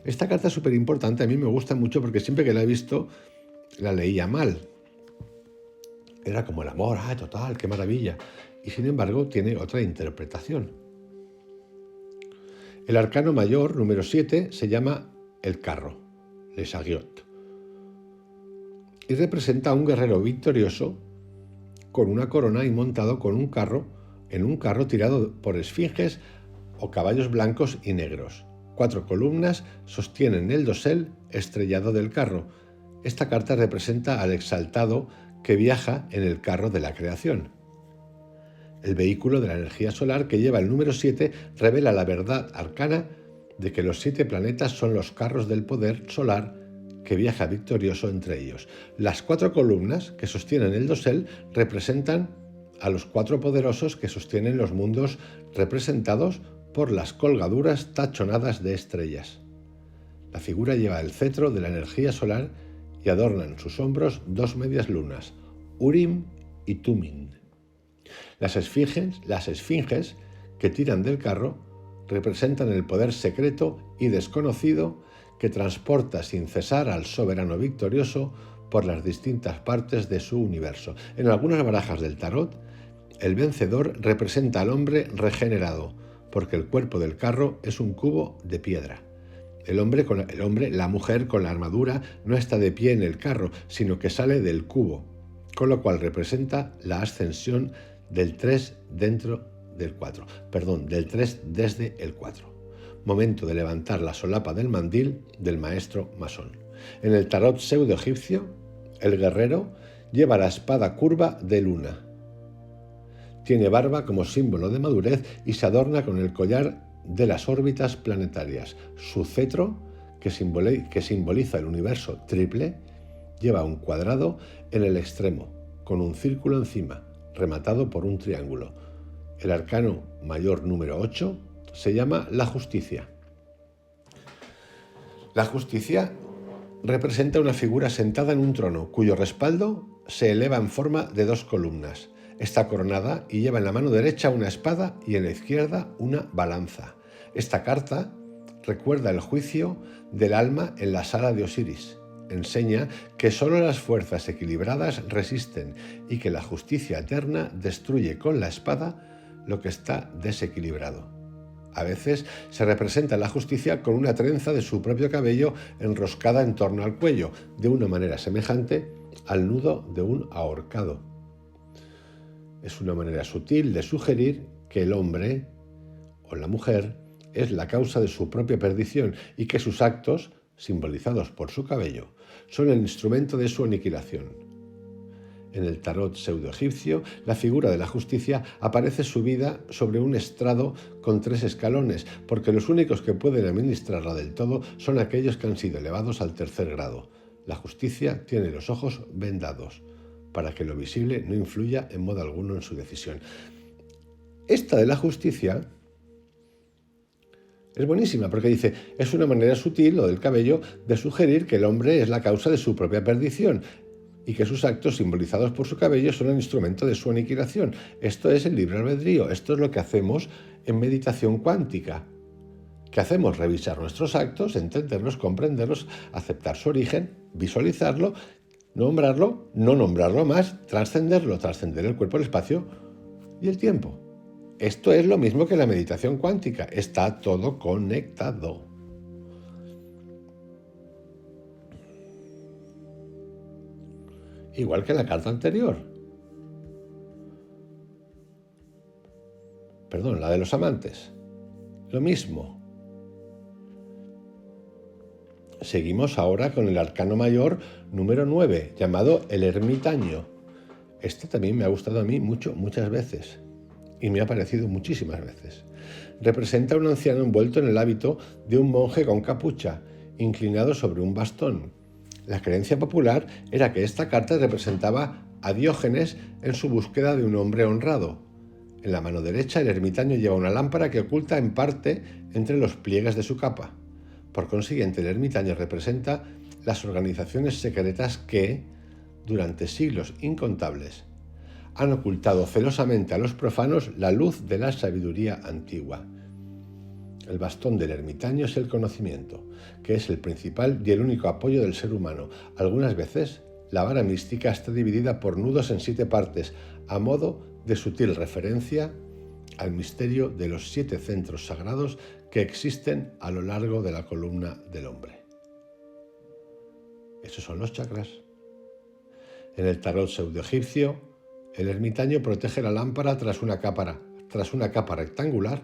Esta carta es súper importante, a mí me gusta mucho porque siempre que la he visto la leía mal. Era como el amor, total, qué maravilla. Y sin embargo tiene otra interpretación. El arcano mayor, número 7, se llama el carro, le Chariot, y representa a un guerrero victorioso con una corona y montado en un carro tirado por esfinges o caballos blancos y negros. 4 columnas sostienen el dosel estrellado del carro. Esta carta representa al exaltado que viaja en el carro de la creación. El vehículo de la energía solar que lleva el número 7 revela la verdad arcana de que los 7 planetas son los carros del poder solar que viaja victorioso entre ellos. Las 4 columnas que sostienen el dosel representan a los 4 poderosos que sostienen los mundos representados por las colgaduras tachonadas de estrellas. La figura lleva el cetro de la energía solar y adornan sus hombros 2 medias lunas, Urim y Tumim. Las esfinges que tiran del carro representan el poder secreto y desconocido que transporta sin cesar al soberano victorioso por las distintas partes de su universo. En algunas barajas del tarot, el vencedor representa al hombre regenerado, porque el cuerpo del carro es un cubo de piedra. La mujer con la armadura no está de pie en el carro, sino que sale del cubo, con lo cual representa la ascensión del 3 dentro del 4, del 3 desde el 4. Momento de levantar la solapa del mandil del maestro masón. En el tarot pseudo-egipcio, el guerrero lleva la espada curva de luna. Tiene barba como símbolo de madurez y se adorna con el collar de las órbitas planetarias. Su cetro, que simboliza el universo triple, lleva un cuadrado en el extremo, con un círculo encima, rematado por un triángulo. El arcano mayor número 8 se llama la justicia. La justicia representa una figura sentada en un trono, cuyo respaldo se eleva en forma de 2 columnas. Está coronada y lleva en la mano derecha una espada y en la izquierda una balanza. Esta carta recuerda el juicio del alma en la sala de Osiris. Enseña que solo las fuerzas equilibradas resisten y que la justicia eterna destruye con la espada lo que está desequilibrado. A veces se representa la justicia con una trenza de su propio cabello enroscada en torno al cuello, de una manera semejante al nudo de un ahorcado. Es una manera sutil de sugerir que el hombre o la mujer es la causa de su propia perdición y que sus actos, simbolizados por su cabello, son el instrumento de su aniquilación. En el tarot pseudo-egipcio, la figura de la justicia aparece subida sobre un estrado con 3 escalones, porque los únicos que pueden administrarla del todo son aquellos que han sido elevados al 3er grado. La justicia tiene los ojos vendados, para que lo visible no influya en modo alguno en su decisión. Esta de la justicia es buenísima porque dice, es una manera sutil, lo del cabello, de sugerir que el hombre es la causa de su propia perdición y que sus actos simbolizados por su cabello son el instrumento de su aniquilación. Esto es el libre albedrío, esto es lo que hacemos en meditación cuántica. ¿Qué hacemos? Revisar nuestros actos, entenderlos, comprenderlos, aceptar su origen, visualizarlo, nombrarlo, no nombrarlo más, trascenderlo, trascender el cuerpo, el espacio y el tiempo. Esto es lo mismo que la meditación cuántica, está todo conectado. Igual que la carta anterior. La de los amantes. Lo mismo. Seguimos ahora con el arcano mayor número 9, llamado el ermitaño. Este también me ha gustado a mí muchas veces. Y me ha aparecido muchísimas veces. Representa a un anciano envuelto en el hábito de un monje con capucha, inclinado sobre un bastón. La creencia popular era que esta carta representaba a Diógenes en su búsqueda de un hombre honrado. En la mano derecha, el ermitaño lleva una lámpara que oculta en parte entre los pliegues de su capa. Por consiguiente, el ermitaño representa las organizaciones secretas que, durante siglos incontables, han ocultado celosamente a los profanos la luz de la sabiduría antigua. El bastón del ermitaño es el conocimiento, que es el principal y el único apoyo del ser humano. Algunas veces, la vara mística está dividida por nudos en 7 partes, a modo de sutil referencia al misterio de los 7 centros sagrados que existen a lo largo de la columna del hombre. Esos son los chakras. En el tarot pseudo-egipcio, el ermitaño protege la lámpara tras una capa rectangular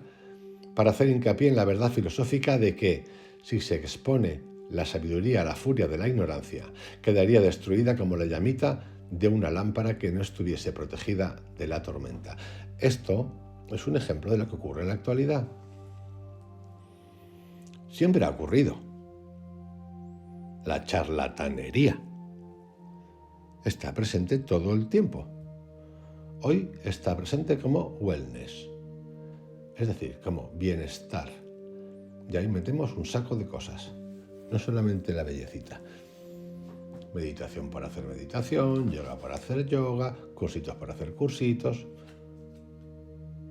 para hacer hincapié en la verdad filosófica de que, si se expone la sabiduría a la furia de la ignorancia, quedaría destruida como la llamita de una lámpara que no estuviese protegida de la tormenta. Esto es un ejemplo de lo que ocurre en la actualidad. Siempre ha ocurrido. La charlatanería está presente todo el tiempo. Hoy está presente como wellness, es decir, como bienestar. Y ahí metemos un saco de cosas, no solamente la bellecita. Meditación para hacer meditación, yoga para hacer yoga, cursitos para hacer cursitos.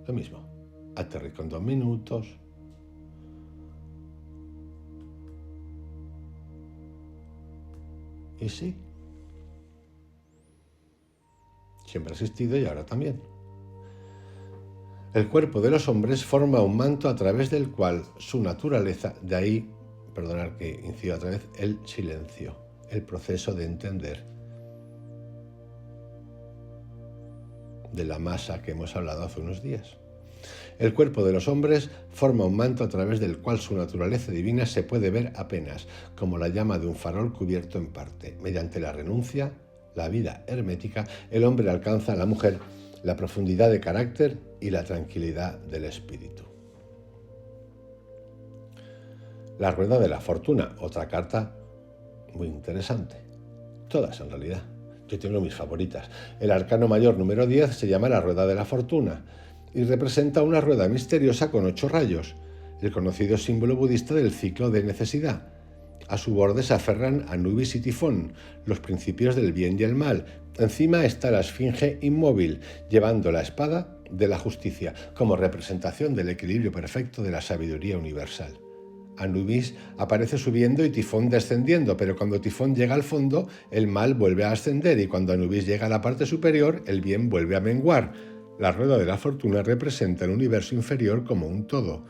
Lo mismo, hazte rico en 2 minutos. Y sí, siempre ha existido y ahora también. El cuerpo de los hombres forma un manto a través del cual su naturaleza, de ahí, perdonad que incido otra vez, el silencio, el proceso de entender de la masa que hemos hablado hace unos días. El cuerpo de los hombres forma un manto a través del cual su naturaleza divina se puede ver apenas, como la llama de un farol cubierto en parte. Mediante la renuncia, la vida hermética, el hombre alcanza a la mujer la profundidad de carácter y la tranquilidad del espíritu. La rueda de la fortuna, otra carta muy interesante. Todas en realidad. Yo tengo mis favoritas. El arcano mayor número 10 se llama la rueda de la fortuna y representa una rueda misteriosa con 8 rayos, el conocido símbolo budista del ciclo de necesidad. A su borde se aferran Anubis y Tifón, los principios del bien y el mal. Encima está la esfinge inmóvil, llevando la espada de la justicia, como representación del equilibrio perfecto de la sabiduría universal. Anubis aparece subiendo y Tifón descendiendo, pero cuando Tifón llega al fondo, el mal vuelve a ascender, y cuando Anubis llega a la parte superior, el bien vuelve a menguar. La rueda de la fortuna representa el universo inferior como un todo,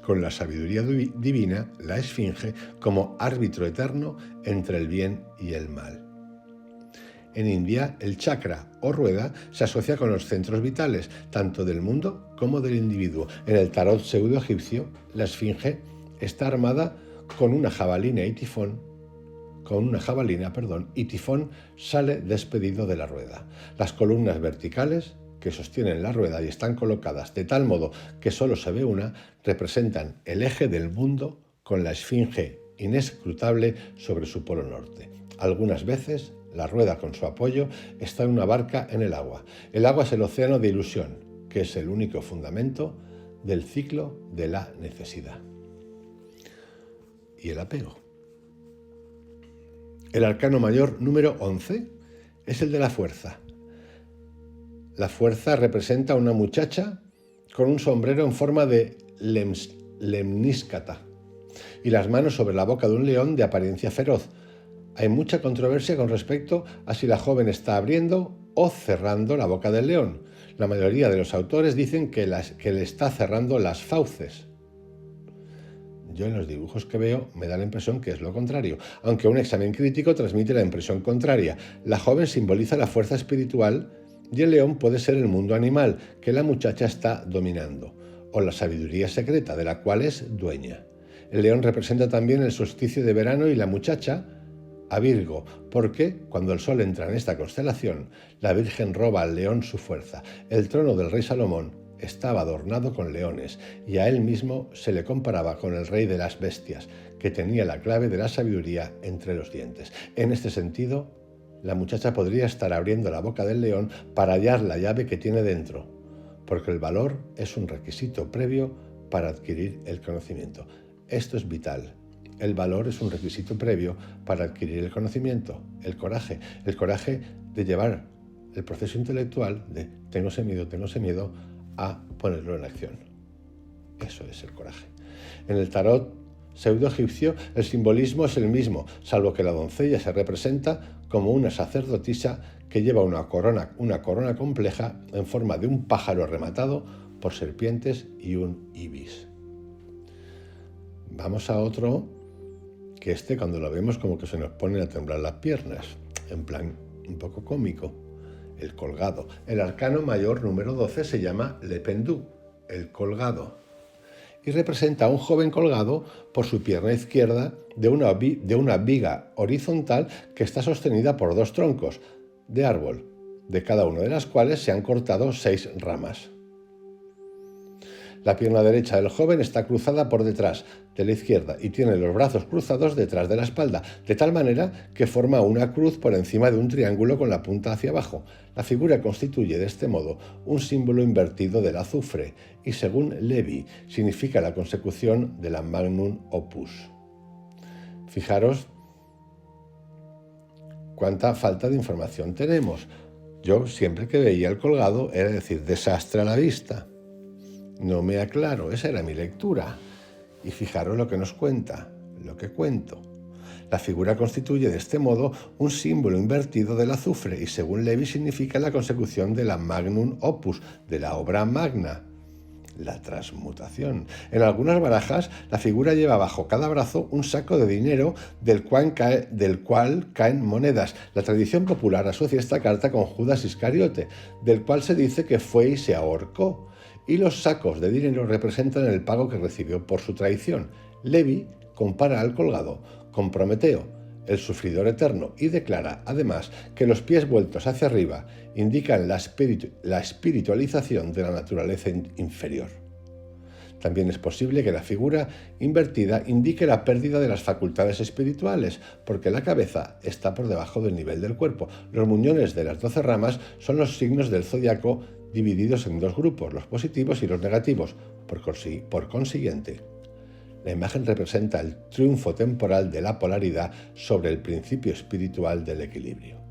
con la sabiduría divina, la esfinge, como árbitro eterno entre el bien y el mal. En India, el chakra o rueda se asocia con los centros vitales, tanto del mundo como del individuo. En el tarot pseudo-egipcio, la esfinge está armada con una jabalina y Tifón, y Tifón sale despedido de la rueda. Las columnas verticales que sostienen la rueda y están colocadas de tal modo que solo se ve una, representan el eje del mundo con la esfinge inescrutable sobre su polo norte. Algunas veces la rueda con su apoyo está en una barca en el agua. El agua es el océano de ilusión, que es el único fundamento del ciclo de la necesidad. Y el apego. El arcano mayor número 11 es el de la fuerza. La fuerza representa a una muchacha con un sombrero en forma de lemníscata y las manos sobre la boca de un león de apariencia feroz. Hay mucha controversia con respecto a si la joven está abriendo o cerrando la boca del león. La mayoría de los autores dicen que le está cerrando las fauces. Yo en los dibujos que veo me da la impresión que es lo contrario, aunque un examen crítico transmite la impresión contraria. La joven simboliza la fuerza espiritual y el león puede ser el mundo animal que la muchacha está dominando, o la sabiduría secreta de la cual es dueña. El león representa también el solsticio de verano y la muchacha a Virgo, porque cuando el sol entra en esta constelación, la Virgen roba al león su fuerza. El trono del rey Salomón estaba adornado con leones y a él mismo se le comparaba con el rey de las bestias, que tenía la clave de la sabiduría entre los dientes. En este sentido, la muchacha podría estar abriendo la boca del león para hallar la llave que tiene dentro, porque el valor es un requisito previo para adquirir el conocimiento. Esto es vital. El valor es un requisito previo para adquirir el conocimiento, el coraje de llevar el proceso intelectual de tengo ese miedo, a ponerlo en acción. Eso es el coraje. En el tarot pseudo-egipcio el simbolismo es el mismo, salvo que la doncella se representa como una sacerdotisa que lleva una corona compleja en forma de un pájaro rematado por serpientes y un ibis. Vamos a otro que cuando lo vemos como que se nos ponen a temblar las piernas, en plan un poco cómico. El colgado. El arcano mayor número 12 se llama Le Pendu, el colgado, y representa a un joven colgado por su pierna izquierda de una viga horizontal que está sostenida por 2 troncos de árbol, de cada uno de las cuales se han cortado 6 ramas. La pierna derecha del joven está cruzada por detrás de la izquierda y tiene los brazos cruzados detrás de la espalda, de tal manera que forma una cruz por encima de un triángulo con la punta hacia abajo. La figura constituye de este modo un símbolo invertido del azufre y, según Levi, significa la consecución de la magnum opus. Fijaros cuánta falta de información tenemos. Yo siempre que veía el colgado era decir, desastre a la vista. No me aclaro, esa era mi lectura. Y fijaros lo que nos cuenta, lo que cuento. La figura constituye de este modo un símbolo invertido del azufre y, según Levi, significa la consecución de la magnum opus, de la obra magna, la transmutación. En algunas barajas, la figura lleva bajo cada brazo un saco de dinero del cual caen monedas. La tradición popular asocia esta carta con Judas Iscariote, del cual se dice que fue y se ahorcó, y los sacos de dinero representan el pago que recibió por su traición. Levi compara al colgado con Prometeo, el sufridor eterno, y declara, además, que los pies vueltos hacia arriba indican la espiritualización de la naturaleza inferior. También es posible que la figura invertida indique la pérdida de las facultades espirituales, porque la cabeza está por debajo del nivel del cuerpo. Los muñones de las 12 ramas son los signos del zodiaco divididos en dos grupos, los positivos y los negativos. Por consiguiente, la imagen representa el triunfo temporal de la polaridad sobre el principio espiritual del equilibrio.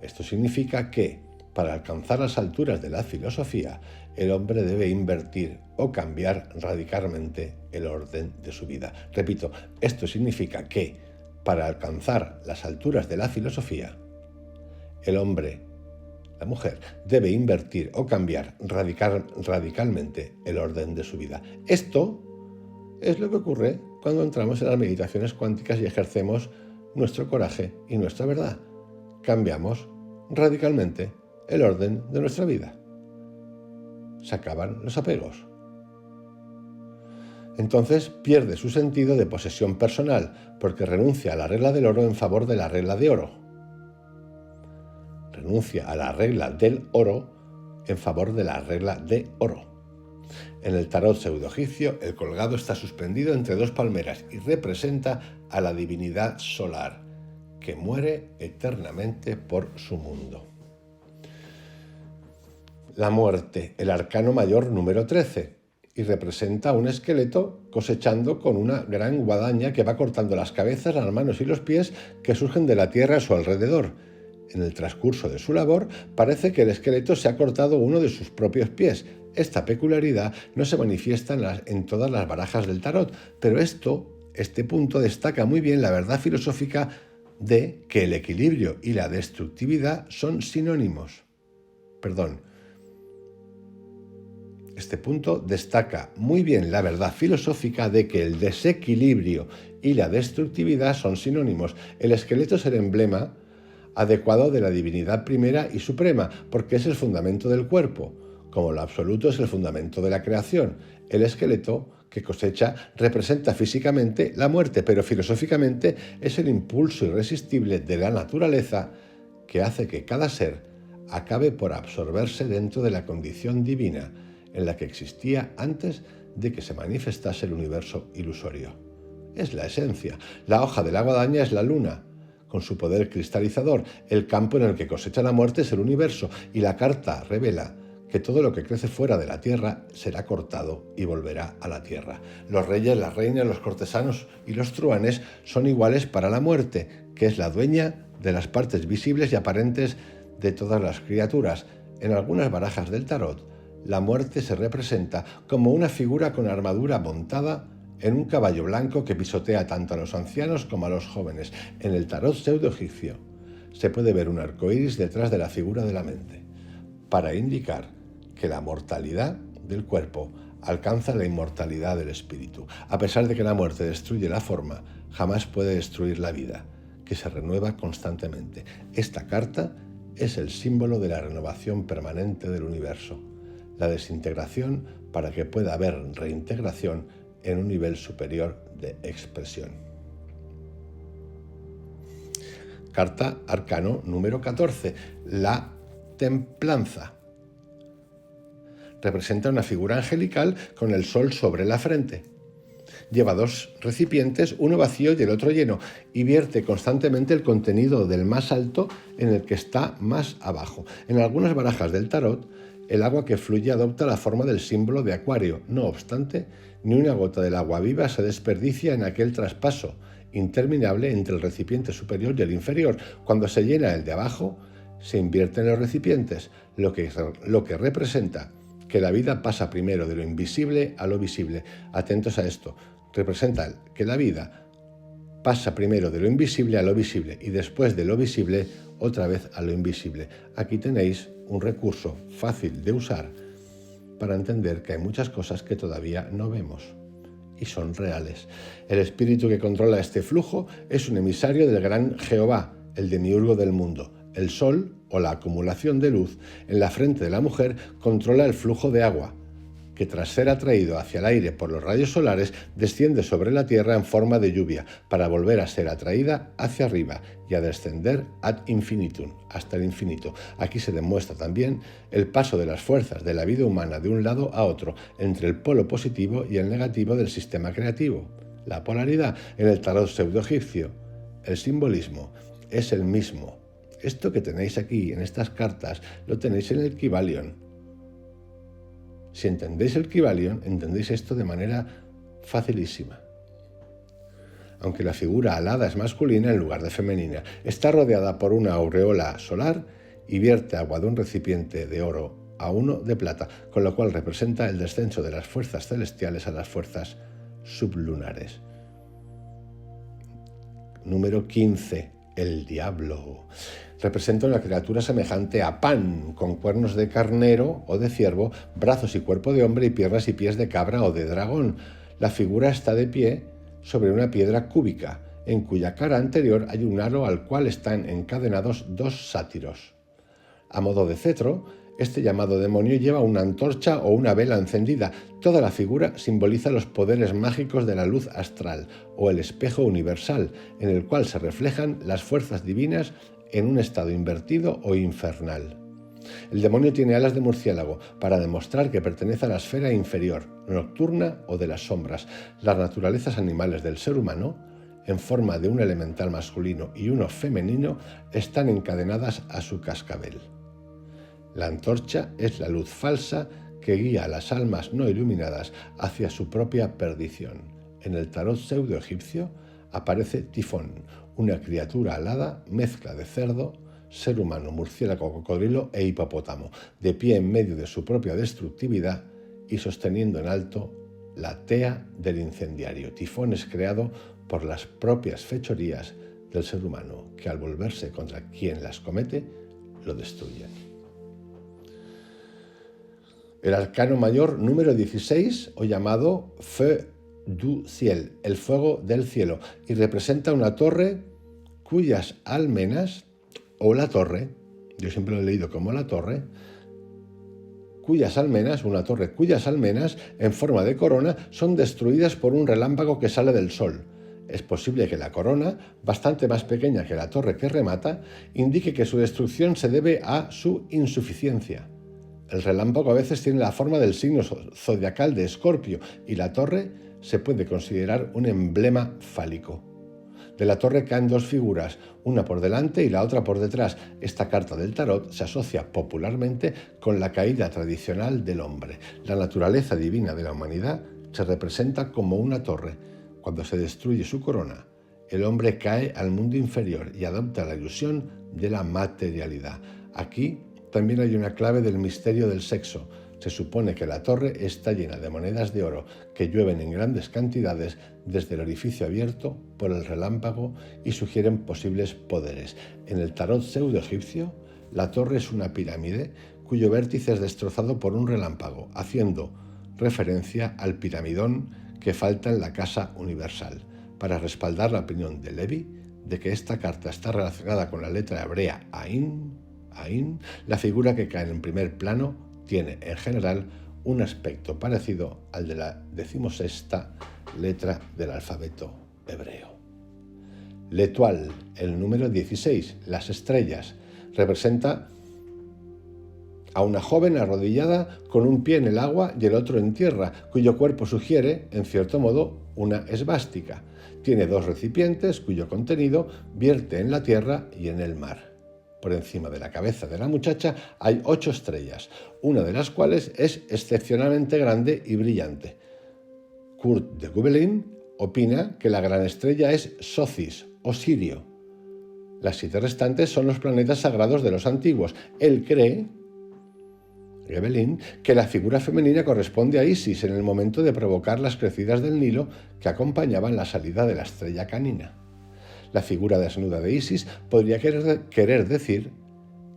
Esto significa que, para alcanzar las alturas de la filosofía, el hombre debe invertir o cambiar radicalmente el orden de su vida. Repito, esto significa que, para alcanzar las alturas de la filosofía, el hombre, la mujer, debe invertir o cambiar radicalmente el orden de su vida. Esto es lo que ocurre cuando entramos en las meditaciones cuánticas y ejercemos nuestro coraje y nuestra verdad. Cambiamos radicalmente el orden de nuestra vida. Se acaban los apegos. Entonces pierde su sentido de posesión personal, porque renuncia a la regla del oro en favor de la regla de oro. Renuncia a la regla del oro en favor de la regla de oro. En el tarot pseudo-egipcio, el colgado está suspendido entre dos palmeras y representa a la divinidad solar, que muere eternamente por su mundo. La muerte, el arcano mayor número 13, y representa un esqueleto cosechando con una gran guadaña que va cortando las cabezas, las manos y los pies que surgen de la tierra a su alrededor. En el transcurso de su labor, parece que el esqueleto se ha cortado uno de sus propios pies. Esta peculiaridad no se manifiesta en todas las barajas del tarot, pero este punto destaca muy bien la verdad filosófica de que el equilibrio y la destructividad son sinónimos. Este punto destaca muy bien la verdad filosófica de que el desequilibrio y la destructividad son sinónimos. El esqueleto es el emblema adecuado de la divinidad primera y suprema, porque es el fundamento del cuerpo, como lo absoluto es el fundamento de la creación. El esqueleto que cosecha representa físicamente la muerte, pero filosóficamente es el impulso irresistible de la naturaleza que hace que cada ser acabe por absorberse dentro de la condición divina en la que existía antes de que se manifestase el universo ilusorio. Es la esencia. La hoja de la guadaña es la luna, con su poder cristalizador. El campo en el que cosecha la muerte es el universo, y la carta revela que todo lo que crece fuera de la tierra será cortado y volverá a la tierra. Los reyes, las reinas, los cortesanos y los truhanes son iguales para la muerte, que es la dueña de las partes visibles y aparentes de todas las criaturas. En algunas barajas del tarot, la muerte se representa como una figura con armadura montada en un caballo blanco que pisotea tanto a los ancianos como a los jóvenes. En el tarot pseudo-egipcio se puede ver un arco iris detrás de la figura de la mente, para indicar que la mortalidad del cuerpo alcanza la inmortalidad del espíritu. A pesar de que la muerte destruye la forma, jamás puede destruir la vida, que se renueva constantemente. Esta carta es el símbolo de la renovación permanente del universo, la desintegración para que pueda haber reintegración en un nivel superior de expresión. Carta arcano número 14, la templanza. representa una figura angelical con el sol sobre la frente. Lleva dos recipientes, uno vacío y el otro lleno, y vierte constantemente el contenido del más alto en el que está más abajo. En algunas barajas del tarot, el agua que fluye adopta la forma del símbolo de Acuario. No obstante, ni una gota del agua viva se desperdicia en aquel traspaso interminable entre el recipiente superior y el inferior. Cuando se llena el de abajo, se invierten los recipientes, lo que representa que la vida pasa primero de lo invisible a lo visible. Atentos a esto. Representa que la vida pasa primero de lo invisible a lo visible y después de lo visible otra vez a lo invisible. Aquí tenéis un recurso fácil de usar para entender que hay muchas cosas que todavía no vemos y son reales. El espíritu que controla este flujo es un emisario del gran Jehová, el demiurgo del mundo. El sol, o la acumulación de luz, en la frente de la mujer controla el flujo de agua, que tras ser atraído hacia el aire por los rayos solares, desciende sobre la tierra en forma de lluvia, para volver a ser atraída hacia arriba y a descender ad infinitum, hasta el infinito. Aquí se demuestra también el paso de las fuerzas de la vida humana de un lado a otro, entre el polo positivo y el negativo del sistema creativo. La polaridad en el tarot pseudoegipcio, el simbolismo, es el mismo. Esto que tenéis aquí en estas cartas lo tenéis en el Kybalion. Si entendéis el Kybalion, entendéis esto de manera facilísima. Aunque la figura alada es masculina en lugar de femenina, está rodeada por una aureola solar y vierte agua de un recipiente de oro a uno de plata, con lo cual representa el descenso de las fuerzas celestiales a las fuerzas sublunares. Número 15. El diablo. Representa una criatura semejante a Pan, con cuernos de carnero o de ciervo, brazos y cuerpo de hombre y piernas y pies de cabra o de dragón. La figura está de pie sobre una piedra cúbica, en cuya cara anterior hay un aro al cual están encadenados dos sátiros. A modo de cetro, este llamado demonio lleva una antorcha o una vela encendida. Toda la figura simboliza los poderes mágicos de la luz astral o el espejo universal, en el cual se reflejan las fuerzas divinas en un estado invertido o infernal. El demonio tiene alas de murciélago para demostrar que pertenece a la esfera inferior, nocturna o de las sombras. Las naturalezas animales del ser humano, en forma de un elemental masculino y uno femenino, están encadenadas a su cascabel. La antorcha es la luz falsa que guía a las almas no iluminadas hacia su propia perdición. En el tarot pseudoegipcio aparece Tifón, una criatura alada, mezcla de cerdo, ser humano, murciélago, cocodrilo e hipopótamo, de pie en medio de su propia destructividad y sosteniendo en alto la tea del incendiario. Tifón es creado por las propias fechorías del ser humano, que al volverse contra quien las comete, lo destruyen. El arcano mayor número 16, o llamado Feu du Ciel, el fuego del cielo, y representa una torre cuyas almenas, o la torre, yo siempre lo he leído como la torre, cuyas almenas, una torre cuyas almenas, en forma de corona, son destruidas por un relámpago que sale del sol. Es posible que la corona, bastante más pequeña que la torre que remata, indique que su destrucción se debe a su insuficiencia. El relámpago a veces tiene la forma del signo zodiacal de Escorpio y la torre se puede considerar un emblema fálico. De la torre caen dos figuras, una por delante y la otra por detrás. Esta carta del tarot se asocia popularmente con la caída tradicional del hombre. La naturaleza divina de la humanidad se representa como una torre. Cuando se destruye su corona, el hombre cae al mundo inferior y adopta la ilusión de la materialidad. Aquí también hay una clave del misterio del sexo. Se supone que la torre está llena de monedas de oro que llueven en grandes cantidades desde el orificio abierto por el relámpago y sugieren posibles poderes. En el tarot pseudoegipcio, la torre es una pirámide cuyo vértice es destrozado por un relámpago, haciendo referencia al piramidón que falta en la casa universal, para respaldar la opinión de Levi de que esta carta está relacionada con la letra hebrea Ain, la figura que cae en primer plano tiene en general un aspecto parecido al de la 16ª letra del alfabeto hebreo. L'Étoile, el número 16, las estrellas, representa a una joven arrodillada con un pie en el agua y el otro en tierra, cuyo cuerpo sugiere, en cierto modo, una esvástica. Tiene 2 recipientes cuyo contenido vierte en la tierra y en el mar. Por encima de la cabeza de la muchacha hay 8 estrellas, una de las cuales es excepcionalmente grande y brillante. Kurt de Gobelin opina que la gran estrella es Socis o Sirio. Las 7 restantes son los planetas sagrados de los antiguos. Él cree, Gobelin, que la figura femenina corresponde a Isis en el momento de provocar las crecidas del Nilo que acompañaban la salida de la estrella canina. La figura desnuda de Isis podría querer decir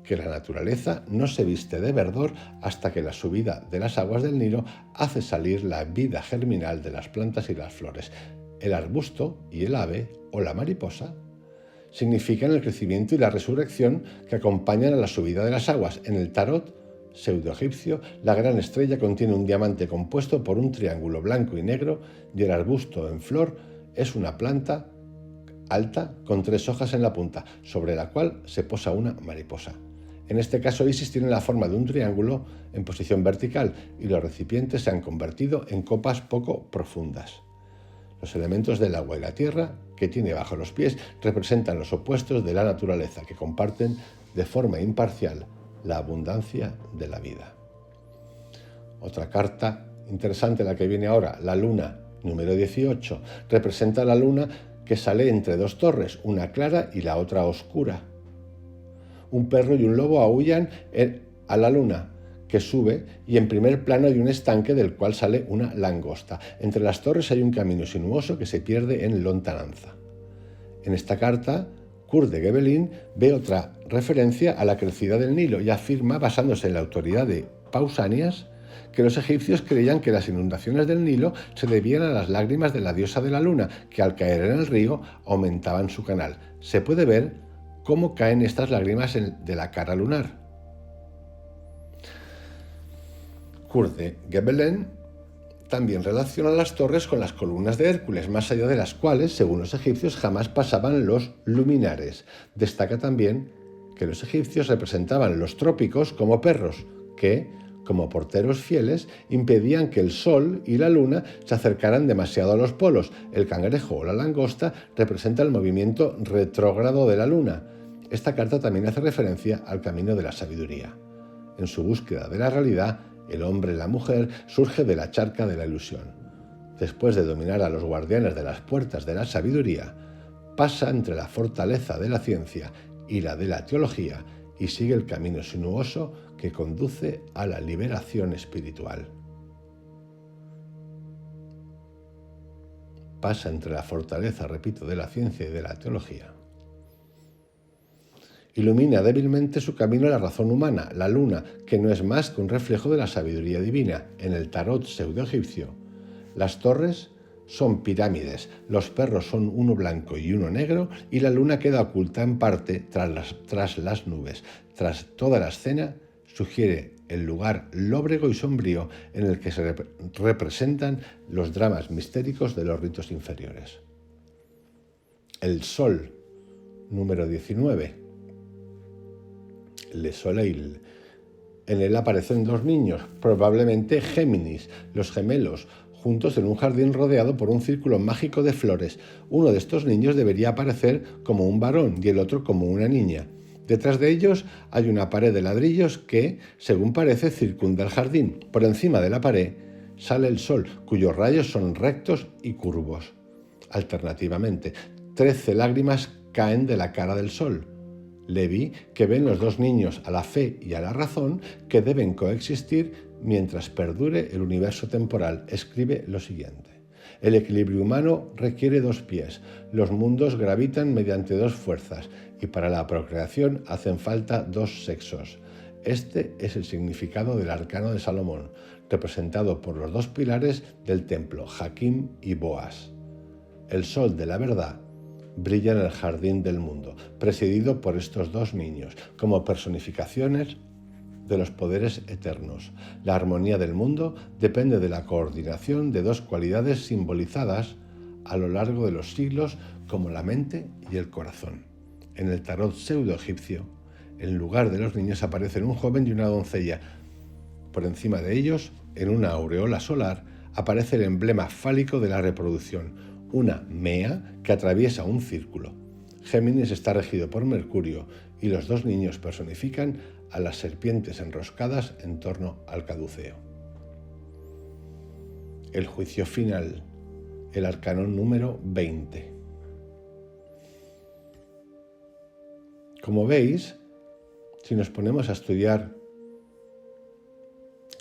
que la naturaleza no se viste de verdor hasta que la subida de las aguas del Nilo hace salir la vida germinal de las plantas y las flores. El arbusto y el ave o la mariposa significan el crecimiento y la resurrección que acompañan a la subida de las aguas. En el tarot pseudoegipcio, la gran estrella contiene un diamante compuesto por un triángulo blanco y negro y el arbusto en flor es una planta alta con 3 hojas en la punta, sobre la cual se posa una mariposa. En este caso, Isis tiene la forma de un triángulo en posición vertical y los recipientes se han convertido en copas poco profundas. Los elementos del agua y la tierra que tiene bajo los pies representan los opuestos de la naturaleza que comparten de forma imparcial la abundancia de la vida. Otra carta interesante, la que viene ahora, la luna, número 18, representa la luna que sale entre 2 torres, una clara y la otra oscura. Un perro y un lobo aúllan a la luna, que sube, y en primer plano hay un estanque del cual sale una langosta. Entre las torres hay un camino sinuoso que se pierde en lontananza. En esta carta, Kurt de Gobelin ve otra referencia a la crecida del Nilo y afirma, basándose en la autoridad de Pausanias, que los egipcios creían que las inundaciones del Nilo se debían a las lágrimas de la diosa de la luna, que al caer en el río aumentaban su canal. Se puede ver cómo caen estas lágrimas de la cara lunar. Kurt de Gobelin también relaciona las torres con las columnas de Hércules, más allá de las cuales, según los egipcios, jamás pasaban los luminares. Destaca también que los egipcios representaban los trópicos como perros, que, como porteros fieles, impedían que el sol y la luna se acercaran demasiado a los polos. El cangrejo o la langosta representa el movimiento retrógrado de la luna. Esta carta también hace referencia al camino de la sabiduría. En su búsqueda de la realidad, el hombre y la mujer surge de la charca de la ilusión. Después de dominar a los guardianes de las puertas de la sabiduría, pasa entre la fortaleza de la ciencia y la de la teología y sigue el camino sinuoso que conduce a la liberación espiritual. Pasa entre la fortaleza, repito, de la ciencia y de la teología. Ilumina débilmente su camino la razón humana, la luna, que no es más que un reflejo de la sabiduría divina. En el tarot pseudoegipcio, las torres son pirámides, los perros son uno blanco y uno negro y la luna queda oculta en parte tras las nubes. Tras toda la escena, sugiere el lugar lóbrego y sombrío en el que se representan los dramas mistéricos de los ritos inferiores. El Sol, número 19. Le Soleil. En él aparecen 2 niños, probablemente Géminis, los gemelos, juntos en un jardín rodeado por un círculo mágico de flores. Uno de estos niños debería aparecer como un varón y el otro como una niña. Detrás de ellos hay una pared de ladrillos que, según parece, circunda el jardín. Por encima de la pared sale el sol, cuyos rayos son rectos y curvos. Alternativamente, 13 lágrimas caen de la cara del sol. Levi, que ven los 2 niños a la fe y a la razón, que deben coexistir mientras perdure el universo temporal, escribe lo siguiente. El equilibrio humano requiere 2 pies, los mundos gravitan mediante 2 fuerzas y para la procreación hacen falta 2 sexos. Este es el significado del arcano de Salomón, representado por los 2 pilares del templo, Jaquim y Boaz. El sol de la verdad brilla en el jardín del mundo, presidido por estos 2 niños, como personificaciones de los poderes eternos. La armonía del mundo depende de la coordinación de 2 cualidades simbolizadas a lo largo de los siglos como la mente y el corazón. En el tarot pseudoegipcio, En lugar de los niños aparecen un joven y una doncella. Por encima de ellos, en una aureola solar, aparece el emblema fálico de la reproducción, una mea que atraviesa un círculo. Géminis está regido por Mercurio y los dos niños personifican a las serpientes enroscadas en torno al caduceo. El juicio final, el arcano número 20. Como veis, si nos ponemos a estudiar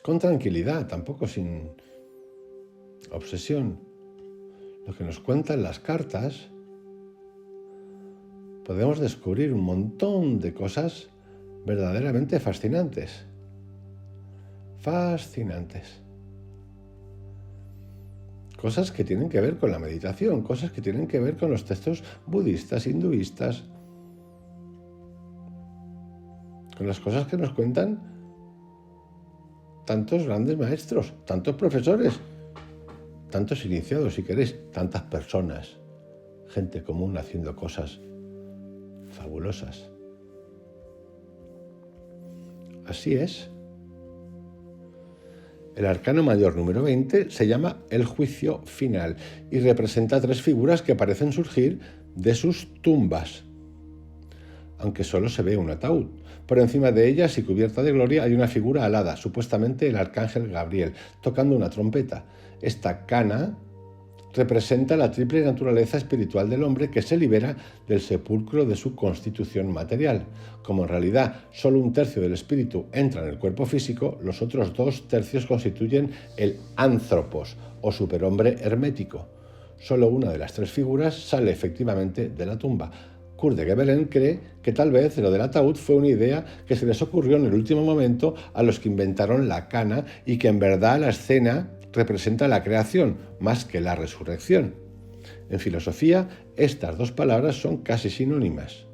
con tranquilidad, tampoco sin obsesión, lo que nos cuentan las cartas, podemos descubrir un montón de cosas verdaderamente fascinantes. Fascinantes. Cosas que tienen que ver con la meditación, cosas que tienen que ver con los textos budistas, hinduistas, con las cosas que nos cuentan tantos grandes maestros, tantos profesores, tantos iniciados, si queréis, tantas personas, gente común haciendo cosas fabulosas. Así es. El arcano mayor número 20 se llama el juicio final y representa 3 figuras que parecen surgir de sus tumbas, aunque solo se ve un ataúd. Por encima de ellas y cubierta de gloria hay una figura alada, supuestamente el arcángel Gabriel, tocando una trompeta. Esta cana representa la triple naturaleza espiritual del hombre que se libera del sepulcro de su constitución material. Como en realidad solo 1/3 del espíritu entra en el cuerpo físico, los otros 2/3 constituyen el anthropos o superhombre hermético. Solo una de las 3 figuras sale efectivamente de la tumba. Kurt de Gebelen cree que tal vez lo del ataúd fue una idea que se les ocurrió en el último momento a los que inventaron la cana y que en verdad la escena representa la creación más que la resurrección. En filosofía, estas 2 palabras son casi sinónimas.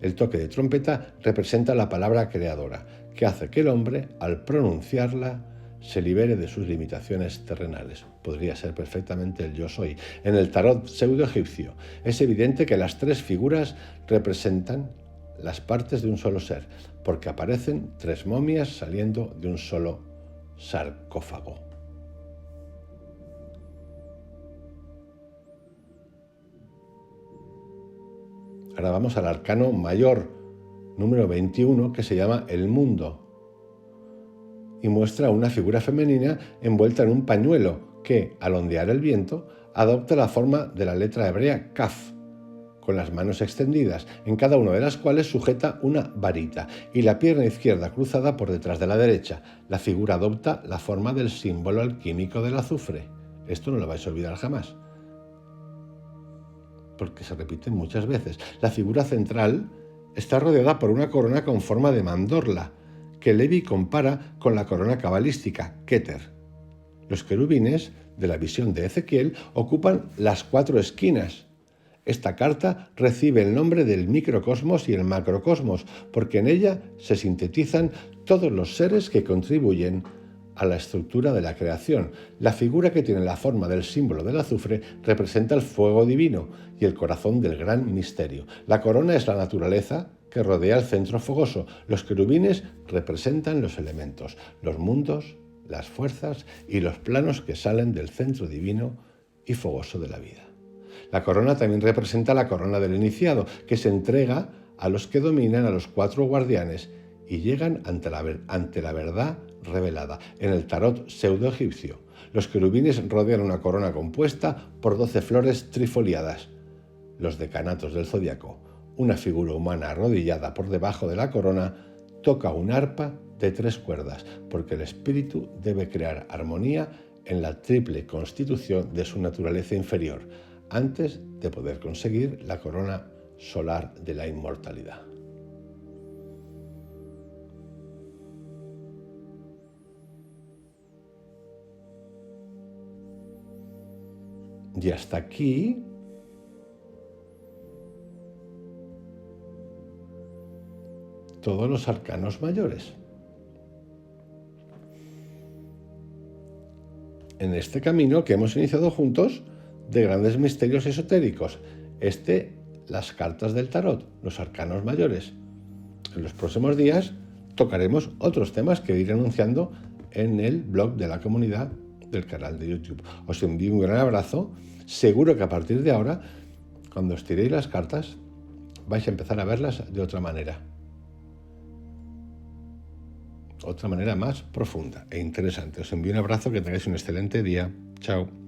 El toque de trompeta representa la palabra creadora, que hace que el hombre, al pronunciarla, se libere de sus limitaciones terrenales. Podría ser perfectamente el yo soy. En el tarot pseudo-egipcio es evidente que las 3 figuras representan las partes de un solo ser, porque aparecen 3 momias saliendo de un solo sarcófago. Ahora vamos al arcano mayor número 21, que se llama el mundo, y muestra una figura femenina envuelta en un pañuelo que, al ondear el viento, adopta la forma de la letra hebrea Kaf, con las manos extendidas, en cada una de las cuales sujeta una varita, y la pierna izquierda cruzada por detrás de la derecha. La figura adopta la forma del símbolo alquímico del azufre. Esto no lo vais a olvidar jamás, porque se repite muchas veces. La figura central está rodeada por una corona con forma de mandorla, que Levi compara con la corona cabalística, Keter. Los querubines de la visión de Ezequiel ocupan las 4 esquinas. Esta carta recibe el nombre del microcosmos y el macrocosmos, porque en ella se sintetizan todos los seres que contribuyen a la estructura de la creación. La figura que tiene la forma del símbolo del azufre representa el fuego divino y el corazón del gran misterio. La corona es la naturaleza que rodea el centro fogoso. Los querubines representan los elementos, los mundos, las fuerzas y los planos que salen del centro divino y fogoso de la vida. La corona también representa la corona del iniciado, que se entrega a los que dominan a los 4 guardianes y llegan ante la verdad revelada. En el tarot pseudo-egipcio, los querubines rodean una corona compuesta por 12 flores trifoliadas, los decanatos del zodiaco. Una figura humana arrodillada por debajo de la corona toca un arpa de 3 cuerdas, porque el espíritu debe crear armonía en la triple constitución de su naturaleza inferior, antes de poder conseguir la corona solar de la inmortalidad. Y hasta aquí todos los arcanos mayores. En este camino que hemos iniciado juntos de grandes misterios esotéricos, las cartas del tarot, los arcanos mayores. en los próximos días tocaremos otros temas que iré anunciando en el blog de la comunidad del canal de YouTube. Os envío un gran abrazo. Seguro que a partir de ahora, cuando os tiréis las cartas, vais a empezar a verlas de otra manera más profunda e interesante. Os envío un abrazo, que tengáis un excelente día. Chao.